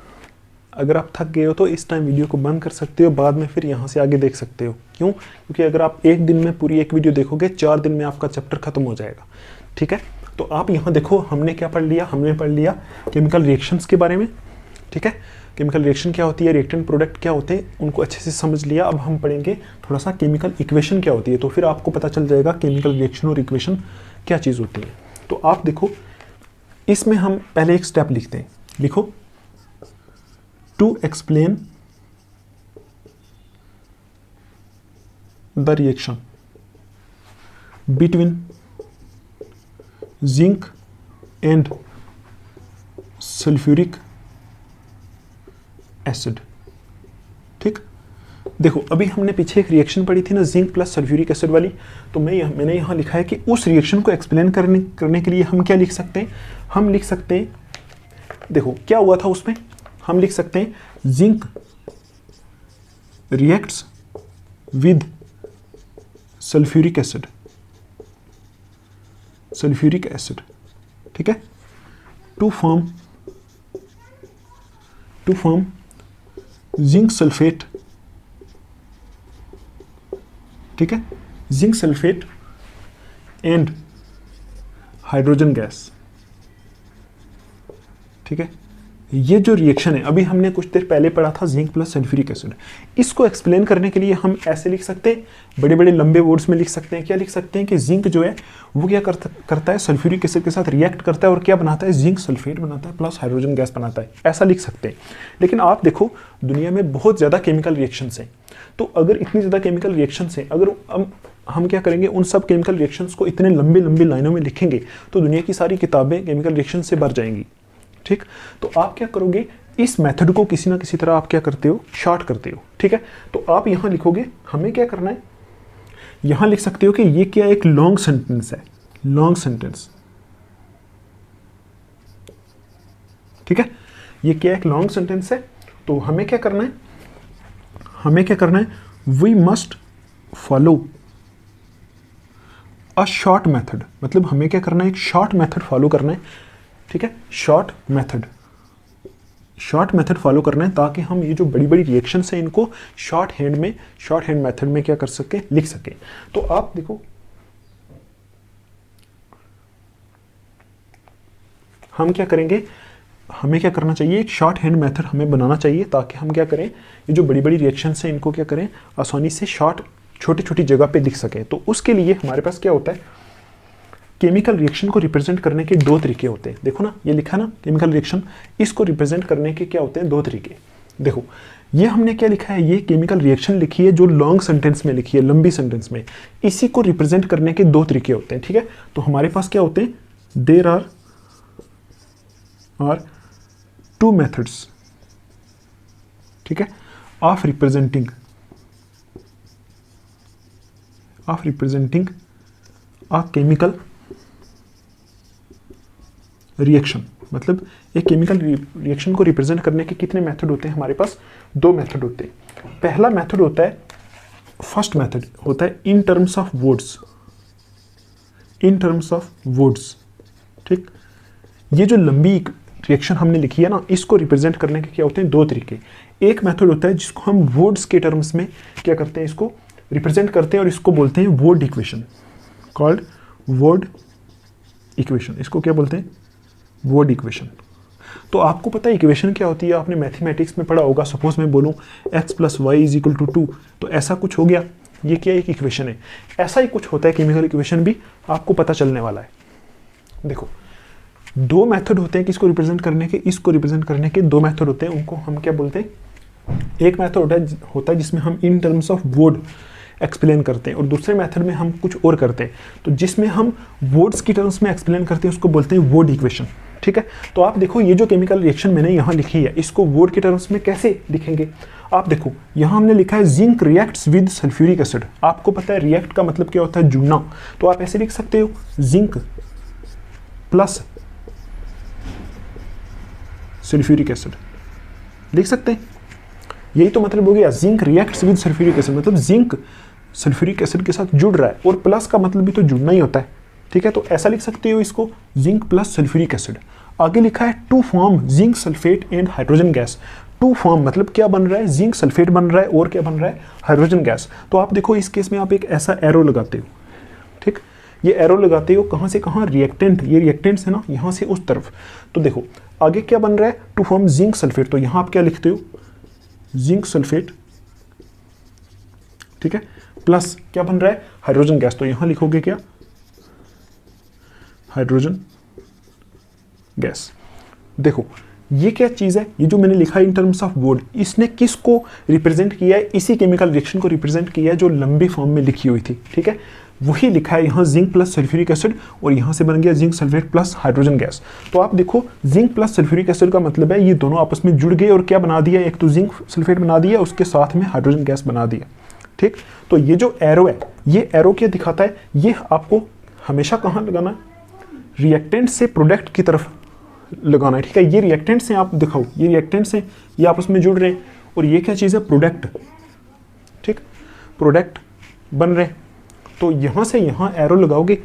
अगर आप थक गए हो तो इस टाइम वीडियो को बंद कर सकते हो, बाद में फिर यहाँ से आगे देख सकते हो। क्यों? क्योंकि अगर आप एक दिन में पूरी एक वीडियो देखोगे, 4 दिन में आपका चैप्टर खत्म हो जाएगा। ठीक है, तो आप यहाँ देखो, हमने क्या पढ़ लिया, हमने पढ़ लिया केमिकल रिएक्शंस के बारे में। ठीक है, केमिकल रिएक्शन क्या होती है, रिएक्टेंट प्रोडक्ट क्या होते हैं, उनको अच्छे से समझ लिया। अब हम पढ़ेंगे थोड़ा सा केमिकल इक्वेशन क्या होती है, तो फिर आपको पता चल जाएगा केमिकल रिएक्शन और इक्वेशन क्या चीज़ होती है। तो आप देखो, इसमें हम पहले एक स्टेप लिखते हैं। लिखो, to explain the reaction between zinc and sulfuric acid। ठीक, देखो अभी हमने पीछे एक रिएक्शन पढ़ी थी ना, जिंक प्लस सल्फ्यूरिक एसिड वाली। तो मैंने यहाँ लिखा है कि उस रिएक्शन को एक्सप्लेन करने के लिए हम क्या लिख सकते हैं, हम लिख सकते हैं, देखो क्या हुआ था उसमें, हम लिख सकते हैं zinc reacts with sulphuric acid, sulphuric acid. ठीक है, टू फॉर्म जिंक सल्फेट। ठीक है, zinc sulphate and hydrogen gas. ठीक है, ये जो रिएक्शन है, अभी हमने कुछ देर पहले पढ़ा था जिंक प्लस सल्फ्यूरिक एसिड। इसको एक्सप्लेन करने के लिए हम ऐसे लिख सकते हैं, बड़े बड़े लंबे वर्ड्स में लिख सकते हैं। क्या लिख सकते हैं कि जिंक जो है वो क्या करता है, सल्फ्यूरिक एसिड के साथ रिएक्ट करता है और क्या बनाता है, जिंक सल्फेट बनाता है प्लस हाइड्रोजन गैस बनाता है, ऐसा लिख सकते हैं। लेकिन आप देखो, दुनिया में बहुत ज़्यादा केमिकल रिएक्शंस हैं। तो अगर इतनी ज़्यादा केमिकल रिएक्शंस हैं, अगर हम क्या करेंगे, उन सब केमिकल रिएक्शंस को इतने लंबी लंबी लाइनों में लिखेंगे तो दुनिया की सारी किताबें केमिकल रिएक्शन से भर जाएंगी। ठीक, तो आप क्या करोगे, इस मेथड को किसी ना किसी तरह आप क्या करते हो, शॉर्ट करते हो। ठीक है, तो आप यहां लिखोगे, हमें क्या करना है, यहां लिख सकते हो कि ये क्या एक लॉन्ग सेंटेंस है, लॉन्ग सेंटेंस। ठीक है, ये क्या एक लॉन्ग सेंटेंस है। तो हमें क्या करना है, हमें क्या करना है, we must follow a short method. मतलब हमें क्या करना है, एक शॉर्ट मेथड फॉलो करना है। ठीक है, शॉर्ट मेथड फॉलो करना है, ताकि हम ये जो बड़ी बड़ी रिएक्शंस हैं इनको शॉर्ट हैंड मेथड में क्या कर सके, लिख सके। तो आप देखो, हम क्या करेंगे, हमें क्या करना चाहिए, एक शॉर्ट हैंड मेथड हमें बनाना चाहिए, ताकि हम क्या करें, ये जो बड़ी बड़ी रिएक्शंस हैं इनको क्या करें, आसानी से छोटी छोटी जगह पे लिख सकें। तो उसके लिए हमारे पास क्या होता है, केमिकल रिएक्शन को रिप्रेजेंट करने के 2 तरीके होते हैं। देखो ना, ये लिखा ना केमिकल रिएक्शन, इसको रिप्रेजेंट करने के क्या होते हैं, 2 तरीके। देखो ये हमने क्या लिखा है, ये केमिकल रिएक्शन लिखी है जो लॉन्ग सेंटेंस में लिखी है, लंबी सेंटेंस में। इसी को रिप्रेजेंट करने के 2 तरीके होते हैं। ठीक है, तो हमारे पास क्या होते हैं, देयर आर 2 मेथड्स। ठीक है, of representing a chemical reaction. मतलब एक केमिकल रिएक्शन को रिप्रेजेंट करने के कितने मेथड होते हैं, हमारे पास 2 मेथड होते हैं। पहला मेथड होता है, फर्स्ट मेथड होता है इन टर्म्स ऑफ वर्ड्स। ठीक, ये जो लंबी रिएक्शन हमने लिखी है ना, इसको रिप्रेजेंट करने के क्या होते हैं, 2 तरीके। एक मेथड होता है जिसको हम वर्ड्स के टर्म्स में क्या करते हैं, इसको रिप्रेजेंट करते हैं और इसको बोलते हैं word equation, called word equation. इसको क्या बोलते हैं, वर्ड इक्वेशन। तो आपको पता है इक्वेशन क्या होती है, आपने मैथमेटिक्स में पढ़ा होगा। सपोज मैं बोलूँ x + y = 2, तो ऐसा कुछ हो गया, ये क्या एक इक्वेशन है। ऐसा ही कुछ होता है केमिकल इक्वेशन भी, आपको पता चलने वाला है। देखो 2 मेथड होते हैं किसको रिप्रेजेंट करने के, इसको रिप्रेजेंट करने के 2 मेथड होते हैं, उनको हम क्या बोलते हैं, एक मेथड होता है जिसमें हम in terms of word explain करते हैं, और दूसरे मेथड में हम कुछ और करते हैं। तो जिसमें हम वर्ड्स की टर्म्स में एक्सप्लेन करते हैं उसको बोलते हैं वर्ड इक्वेशन। ठीक है, तो आप देखो ये जो केमिकल रिएक्शन मैंने यहाँ लिखी है इसको वर्ड के टर्म्स में कैसे लिखेंगे। आप देखो यहाँ हमने लिखा है zinc reacts with sulphuric acid. आपको पता है रिएक्ट का मतलब क्या होता है, जुड़ना। तो आप ऐसे लिख सकते हो जिंक प्लस सल्फ्यूरिक एसिड, लिख सकते हैं। यही तो मतलब हो गया, zinc reacts with sulphuric acid, मतलब जिंक सल्फ्यूरिक एसिड के साथ जुड़ रहा है, और प्लस का मतलब भी तो जुड़ना ही होता है। ठीक है, तो ऐसा लिख सकते हो इसको, जिंक प्लस सल्फ्यूरिक एसिड। आगे लिखा है to form zinc sulphate and hydrogen gas. To form मतलब क्या बन रहा है, जिंक सल्फेट बन रहा है और क्या बन रहा है, हाइड्रोजन गैस। तो आप देखो इस केस में आप एक ऐसा एरो लगाते हो। ठीक, ये एरो लगाते हो कहाँ से कहाँ, रिएक्टेंट, ये रिएक्टेंट्स है ना, यहाँ से उस तरफ। तो देखो आगे क्या बन रहा है, टू फॉर्म जिंक सल्फेट, तो यहाँ आप क्या लिखते हो, जिंक सल्फेट। ठीक है, प्लस क्या बन रहा है, हाइड्रोजन गैस, तो यहां लिखोगे क्या, हाइड्रोजन गैस। देखो ये क्या चीज है, ये जो मैंने लिखा है इन टर्म्स ऑफ वर्ड, इसने किसको रिप्रेजेंट किया है, इसी केमिकल रिएक्शन को रिप्रेजेंट किया है जो लंबी फॉर्म में लिखी हुई थी। ठीक है, वही लिखा है यहाँ जिंक प्लस सल्फ्यूरिक एसिड, और यहाँ से बन गया zinc sulphate plus hydrogen gas. तो आप देखो जिंक प्लस सल्फ्यूरिक एसिड का मतलब है ये दोनों आपस में जुड़ गए और क्या बना दिया, एक तो जिंक सल्फेट बना दिया, उसके साथ में हाइड्रोजन गैस बना दिया। ठीक, तो ये जो एरो है, ये एरो क्या दिखाता है, ये आपको हमेशा कहाँ लगाना है, रिएक्टेंट से प्रोडक्ट की तरफ लगाना है। ठीक है, ये रिएक्टेंट से आप दिखाओ, ये रिएक्टेंट से ये आपस में जुड़ रहे हैं, और ये क्या चीज़ है, प्रोडक्ट। ठीक, प्रोडक्ट बन रहे, तो यहाँ से यहाँ एरो लगाओगे।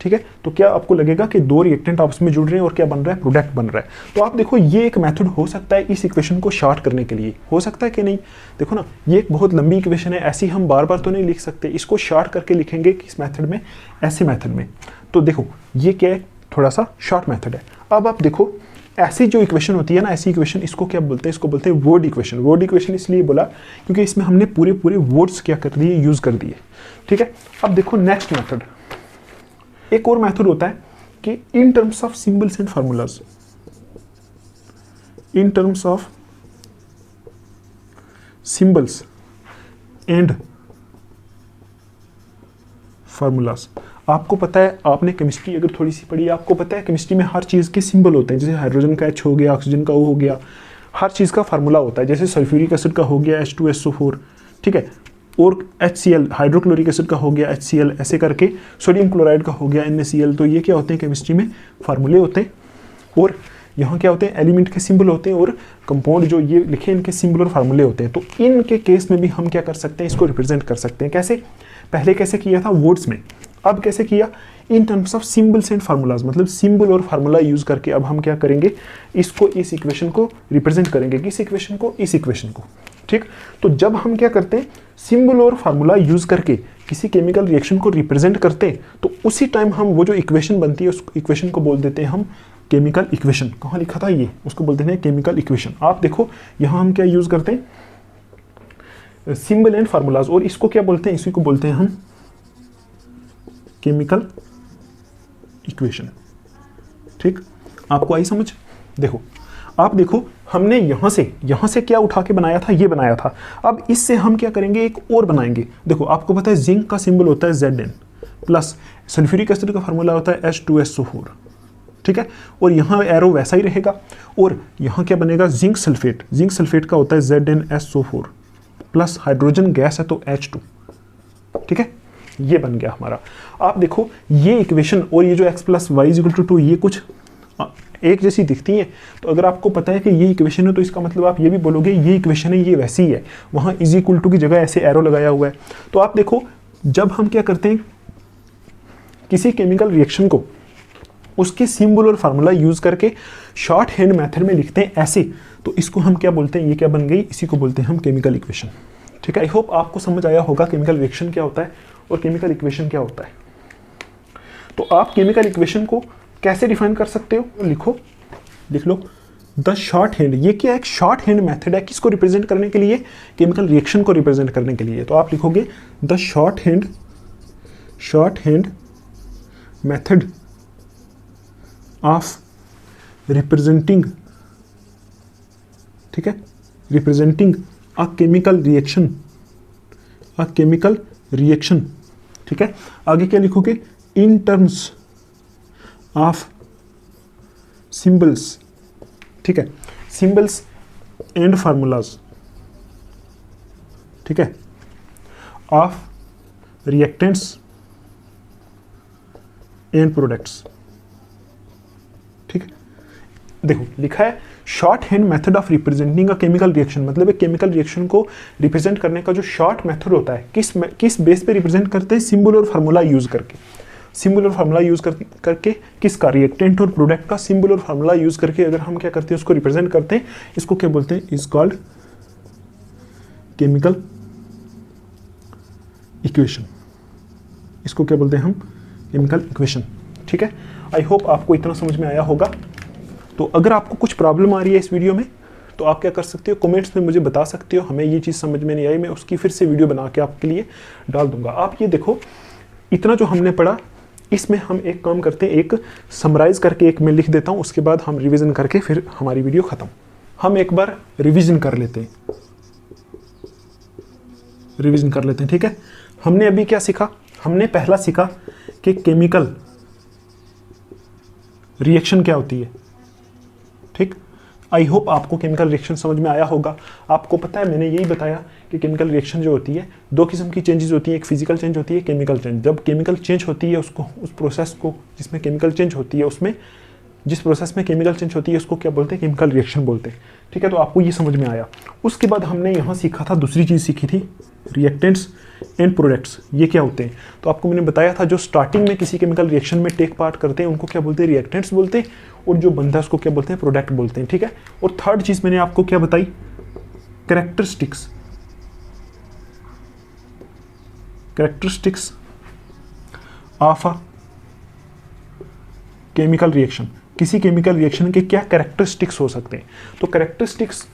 ठीक है, तो क्या आपको लगेगा कि दो रिएक्टेंट आपस में जुड़ रहे हैं और क्या बन रहा है, प्रोडक्ट बन रहा है। तो आप देखो ये एक मेथड हो सकता है इस इक्वेशन को शॉर्ट करने के लिए, हो सकता है कि नहीं। देखो ना ये एक बहुत लंबी इक्वेशन है, ऐसी हम बार बार तो नहीं लिख सकते, इसको शॉर्ट करके लिखेंगे किस मेथड में, ऐसे मेथड में। तो देखो ये क्या है, थोड़ा सा शॉर्ट मेथड है। अब आप देखो ऐसी जो इक्वेशन होती है ना, ऐसी इक्वेशन इसको क्या बोलते हैं, इसको बोलते हैं वर्ड इक्वेशन। वर्ड इक्वेशन इसलिए बोला क्योंकि इसमें हमने पूरे पूरे वर्ड्स क्या कर दिए, यूज कर दिए। ठीक है, अब देखो नेक्स्ट मेथड, एक और मेथड होता है कि in terms of symbols and formulas, in terms of symbols and formulas. आपको पता है, आपने केमिस्ट्री अगर थोड़ी सी पढ़ी, आपको पता है केमिस्ट्री में हर चीज़ के सिंबल होते हैं, जैसे हाइड्रोजन का H हो गया, ऑक्सीजन का O हो गया, हर चीज़ का फार्मूला होता है। जैसे सल्फ्यूरिक एसिड का हो गया H2SO4, ठीक है, और HCl हाइड्रोक्लोरिक एसिड का हो गया HCl, ऐसे करके सोडियम क्लोराइड का हो गया NaCl। तो ये क्या होते हैं, केमिस्ट्री में फार्मूले होते हैं, और यहाँ क्या होते हैं, एलिमेंट के सिंबल होते हैं, और कंपाउंड जो ये लिखे इनके सिंबल और फार्मूले होते हैं। तो इनके केस में भी हम क्या कर सकते हैं, इसको रिप्रेजेंट कर सकते हैं। कैसे, पहले कैसे किया था वर्ड्स में, अब कैसे किया in terms of symbols and formulas, मतलब सिंबल और फार्मूला यूज करके अब हम क्या करेंगे, इसको इस इक्वेशन को रिप्रेजेंट करेंगे। किस इक्वेशन को, इस इक्वेशन को। ठीक, तो जब हम क्या करते हैं, सिंबल और फार्मूला यूज करके किसी केमिकल रिएक्शन को रिप्रेजेंट करते हैं, तो उसी टाइम हम वो जो इक्वेशन बनती है उस इक्वेशन को बोल देते हैं हम केमिकल इक्वेशन। कहाँ लिखा था ये, उसको बोलते हैं केमिकल इक्वेशन। आप देखो यहाँ हम क्या यूज करते हैं, सिंबल एंड फार्मूलाज, और इसको क्या बोलते हैं, इसी को बोलते हैं हम केमिकल इक्वेशन। ठीक, आपको आई समझ। देखो आप देखो हमने यहां से क्या उठा के बनाया था, ये बनाया था। अब इससे हम क्या करेंगे, एक और बनाएंगे। देखो आपको पता है जिंक का सिंबल होता है Zn, प्लस सल्फ्यूरिक एसिड का फार्मूला होता है H2SO4। ठीक है, और यहाँ एरो वैसा ही रहेगा, और यहाँ क्या बनेगा, जिंक सल्फेट का होता है ZnSO4, प्लस हाइड्रोजन गैस है तो H2। ठीक है, ये बन गया हमारा। आप देखो ये इक्वेशन और ये जो x plus Y is equal to 2, ये कुछ एक जैसी दिखती है। तो अगर आपको पता है कि ये इक्वेशन है तो इसका मतलब आप ये भी बोलोगे ये इक्वेशन है, ये वैसी ही है। वहाँ इज इक्वल टू की जगह ऐसे एरो लगाया हुआ है। तो आप देखो जब हम क्या करते हैं, किसी केमिकल रिएक्शन को उसके सिंबल और फार्मूला यूज करके शॉर्ट हैंड मेथड में लिखते हैं ऐसे, तो इसको हम क्या बोलते हैं, ये क्या बन गई, इसी को बोलते हैं हम केमिकल इक्वेशन। ठीक है, आई होप आपको समझ आया होगा केमिकल रिएक्शन क्या होता है और केमिकल इक्वेशन क्या होता है। तो आप केमिकल इक्वेशन को कैसे डिफाइन कर सकते हो, लिख लो द शॉर्ट हैंड। ये क्या, एक शॉर्ट हैंड मेथड है, किसको रिप्रेजेंट करने के लिए, केमिकल रिएक्शन को रिप्रेजेंट करने के लिए। तो आप लिखोगे the short hand method of representing, ठीक है, रिप्रेजेंटिंग अ केमिकल रिएक्शन, ठीक है। आगे क्या लिखोगे, इन टर्म्स ऑफ सिंबल्स, ठीक है, सिंबल्स एंड फार्मूलाज, ठीक है, ऑफ रिएक्टेंट्स एंड प्रोडक्ट्स, ठीक है। देखो लिखा है short hand method of representing a chemical reaction, मतलब एक केमिकल रिएक्शन को रिप्रेजेंट करने का जो शॉर्ट मेथड होता है, किस बेस पे रिप्रेजेंट करते हैं, सिंबल और फार्मूला यूज करके। सिंबल और फार्मूला यूज करके किसका, रिएक्टेंट और प्रोडक्ट का सिंबल और फार्मूला यूज करके अगर हम क्या करते हैं, उसको रिप्रेजेंट करते हैं, इसको क्या बोलते हैं, इज कॉल्ड केमिकल इक्वेशन। इसको क्या बोलते हैं हम, केमिकल इक्वेशन, ठीक है। आई होप आपको इतना समझ में आया होगा। तो अगर आपको कुछ प्रॉब्लम आ रही है इस वीडियो में, तो आप क्या कर सकते हो, कमेंट्स में मुझे बता सकते हो, हमें ये चीज़ समझ में नहीं आई, मैं उसकी फिर से वीडियो बना के आपके लिए डाल दूंगा। आप ये देखो, इतना जो हमने पढ़ा, इसमें हम एक काम करते हैं, एक समराइज करके एक मैं लिख देता हूँ, उसके बाद हम रिवीजन करके फिर हमारी वीडियो खत्म। हम एक बार रिवीजन कर लेते हैं, ठीक है। हमने अभी क्या सीखा, हमने पहला सीखा कि केमिकल रिएक्शन क्या होती है, ठीक। आई होप आपको केमिकल रिएक्शन समझ में आया होगा। आपको पता है, मैंने यही बताया कि केमिकल रिएक्शन जो होती है, दो किस्म की चेंजेस होती है, एक फिजिकल चेंज होती है, केमिकल चेंज। जब केमिकल चेंज होती है, उसको, उस प्रोसेस को जिसमें केमिकल चेंज होती है, उसमें जिस प्रोसेस में केमिकल चेंज होती है, उसको क्या बोलते हैं, केमिकल रिएक्शन बोलते हैं, ठीक है। तो आपको ये समझ में आया। उसके बाद हमने यहाँ सीखा था, दूसरी चीज़ सीखी थी, रिएक्टेंट्स एंड प्रोडक्ट्स, ये क्या होते हैं। तो आपको मैंने बताया था, जो स्टार्टिंग में किसी केमिकल रिएक्शन में टेक पार्ट करते हैं, उनको क्या बोलते हैं, रिएक्टेंट्स बोलते हैं, और जो बनता है उसको क्या बोलते हैं, प्रोडक्ट बोलते हैं, ठीक है। और थर्ड चीज़ मैंने आपको क्या बताई, characteristics of a chemical reaction. किसी केमिकल रिएक्शन के क्या कैरेक्टरिस्टिक्स हो सकते हैं। तो कैरेक्टरिस्टिक्स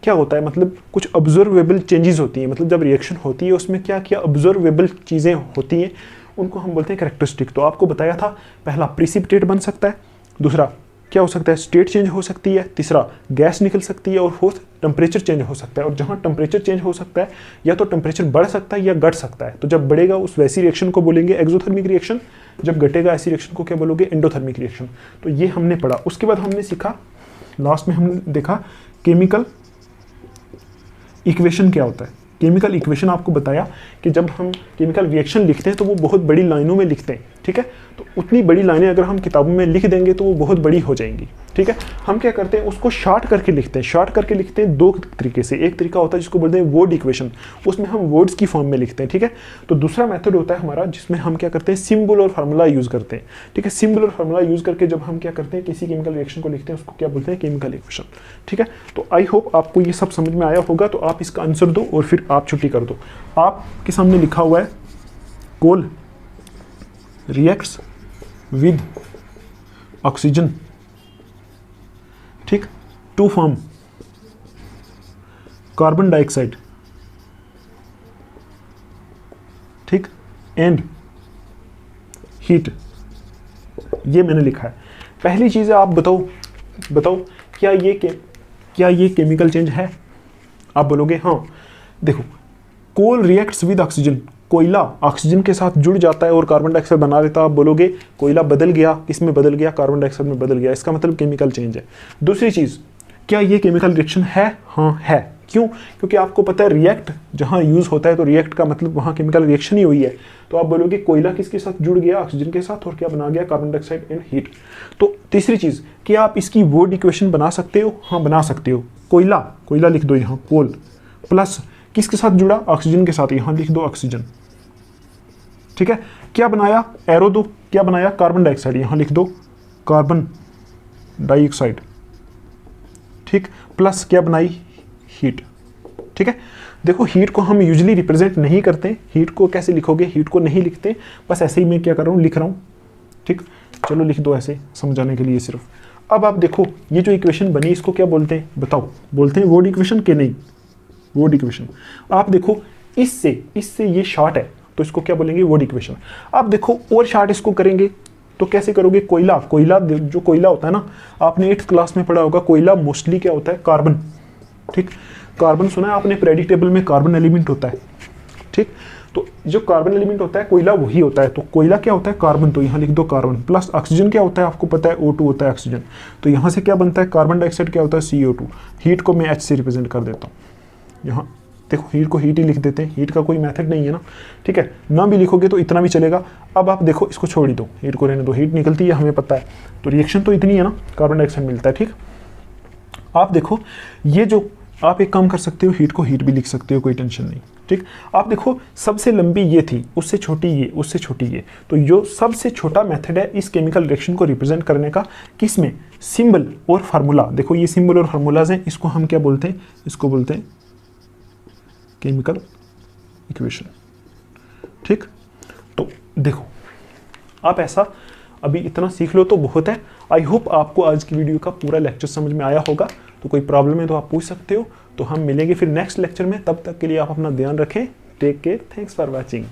क्या होता है, मतलब कुछ ऑब्जर्वेबल चेंजेस होती हैं, मतलब जब रिएक्शन होती है उसमें क्या क्या ऑब्जर्वेबल चीज़ें होती हैं, उनको हम बोलते हैं कैरेक्टरिस्टिक। तो आपको बताया था, पहला प्रिसिपिटेट बन सकता है, दूसरा क्या हो सकता है, स्टेट चेंज हो सकती है, तीसरा गैस निकल सकती है, और फोर्थ टेम्परेचर चेंज हो सकता है। और जहाँ टेम्परेचर चेंज हो सकता है, या तो टेम्परेचर बढ़ सकता है या घट सकता है। तो जब बढ़ेगा उस वैसी रिएक्शन को बोलेंगे एक्सोथर्मिक रिएक्शन, जब घटेगा ऐसी रिएक्शन को क्या बोलोगे, एंडोथर्मिक रिएक्शन। तो ये हमने पढ़ा। उसके बाद हमने सीखा, लास्ट में हमने देखा केमिकल इक्वेशन क्या होता है। केमिकल इक्वेशन आपको बताया कि जब हम केमिकल रिएक्शन लिखते हैं तो वो बहुत बड़ी लाइनों में लिखते हैं, ठीक है। तो उतनी बड़ी लाइनें अगर हम किताबों में लिख देंगे तो वो बहुत बड़ी हो जाएंगी, ठीक है। हम क्या करते हैं, उसको शॉर्ट करके लिखते हैं। दो तरीके से। एक तरीका होता है जिसको बोलते हैं वर्ड इक्वेशन, उसमें हम वर्ड्स की फॉर्म में लिखते हैं, ठीक है। तो दूसरा मेथड होता है हमारा, जिसमें हम क्या करते हैं, सिंबल और फार्मूला यूज करते हैं, ठीक है। सिंबल और फार्मूला यूज करके जब हम क्या करते हैं, किसी केमिकल रिएक्शन को लिखते हैं, उसको क्या बोलते हैं, केमिकल इक्वेशन, ठीक है। तो आई होप आपको ये सब समझ में आया होगा। तो आप इसका आंसर दो और फिर आप छुट्टी कर दो। आपके सामने लिखा हुआ है, कोल रिएक्ट्स विद ऑक्सीजन, ठीक, टू फॉर्म कार्बन डाइऑक्साइड, ठीक, एंड हीट। ये मैंने लिखा है। पहली चीज है, आप बताओ क्या ये केमिकल चेंज है। आप बोलोगे हाँ। देखो, कोल रिएक्ट्स विद ऑक्सीजन, कोयला ऑक्सीजन के साथ जुड़ जाता है और कार्बन डाइऑक्साइड बना देता है। आप बोलोगे कोयला बदल गया, किसमें बदल गया, कार्बन डाइऑक्साइड में बदल गया, इसका मतलब केमिकल चेंज है। दूसरी चीज, क्या ये केमिकल रिएक्शन है, हाँ है। क्यों? क्योंकि आपको पता है रिएक्ट जहाँ यूज होता है तो रिएक्ट का मतलब वहाँ केमिकल रिएक्शन ही हुई है। तो आप बोलोगे कोयला किसके साथ जुड़ गया, ऑक्सीजन के साथ, और क्या बना गया, कार्बन डाइऑक्साइड एंड हीट। तो तीसरी चीज, क्या आप इसकी वर्ड इक्वेशन बना सकते हो, हाँ बना सकते हो। कोयला लिख दो यहाँ, कोल प्लस किसके साथ जुड़ा, ऑक्सीजन के साथ, यहाँ लिख दो ऑक्सीजन, ठीक है। क्या बनाया, एरो दो, क्या बनाया, कार्बन डाइऑक्साइड, यहाँ लिख दो कार्बन डाइऑक्साइड, ठीक, प्लस क्या बनाई, हीट, ठीक है। देखो, हीट को हम यूजुअली रिप्रेजेंट नहीं करते। हीट को कैसे लिखोगे, हीट को नहीं लिखते, बस ऐसे ही मैं क्या कर रहा हूँ, लिख रहा हूँ, ठीक। चलो लिख दो ऐसे समझाने के लिए सिर्फ। अब आप देखो, ये जो इक्वेशन बनी इसको क्या बोलते हैं, बताओ, बोलते हैं वर्ड इक्वेशन के नहीं, वर्ड इक्वेशन। आप देखो, इससे ये शॉर्ट है तो इसको क्या बोलेंगे, वर्ड इक्वेशन। आप देखो और शॉर्ट इसको करेंगे तो कैसे करोगे, कोयला जो कोयला होता है ना, आपने 8th क्लास में पढ़ा होगा, कोयला मोस्टली क्या होता है, कार्बन, ठीक। कार्बन सुना है आपने, प्रेडिक्टेबल में कार्बन एलिमेंट होता है, ठीक। तो जो कार्बन एलिमेंट होता है कोयला वही होता है। तो कोयला क्या होता है, कार्बन, तो यहाँ लिख दो कार्बन, प्लस ऑक्सीजन क्या होता है आपको पता है, O2 होता है ऑक्सीजन। तो यहाँ से क्या बनता है, कार्बन डाइऑक्साइड क्या होता है, CO2। हीट को मैं H से रिप्रेजेंट कर देता हूँ। यहाँ देखो हीट को हीट ही लिख देते हैं, हीट का कोई मेथड नहीं है ना, ठीक है। ना भी लिखोगे तो इतना भी चलेगा। अब आप देखो इसको छोड़ ही दो, हीट को रहने दो, हीट निकलती है हमें पता है, तो रिएक्शन तो इतनी है ना, कार्बन डाइऑक्साइड मिलता है, ठीक। आप देखो ये जो आप एक काम कर सकते हो, हीट को हीट भी लिख सकते हो, कोई टेंशन नहीं, ठीक। आप देखो सबसे लंबी ये थी, उससे छोटी ये, उससे छोटी ये, तो जो सबसे छोटा मेथड है इस केमिकल रिएक्शन को रिप्रेजेंट करने का, किसमें, सिंबल और फार्मूला। देखो ये सिंबल और फार्मूलाज हैं, इसको हम क्या बोलते हैं, इसको बोलते हैं केमिकल इक्वेशन, ठीक। तो देखो आप ऐसा अभी इतना सीख लो तो बहुत है। आई होप आपको आज की वीडियो का पूरा लेक्चर समझ में आया होगा। तो कोई प्रॉब्लम है तो आप पूछ सकते हो। तो हम मिलेंगे फिर नेक्स्ट लेक्चर में, तब तक के लिए आप अपना ध्यान रखें। Take care, thanks for watching.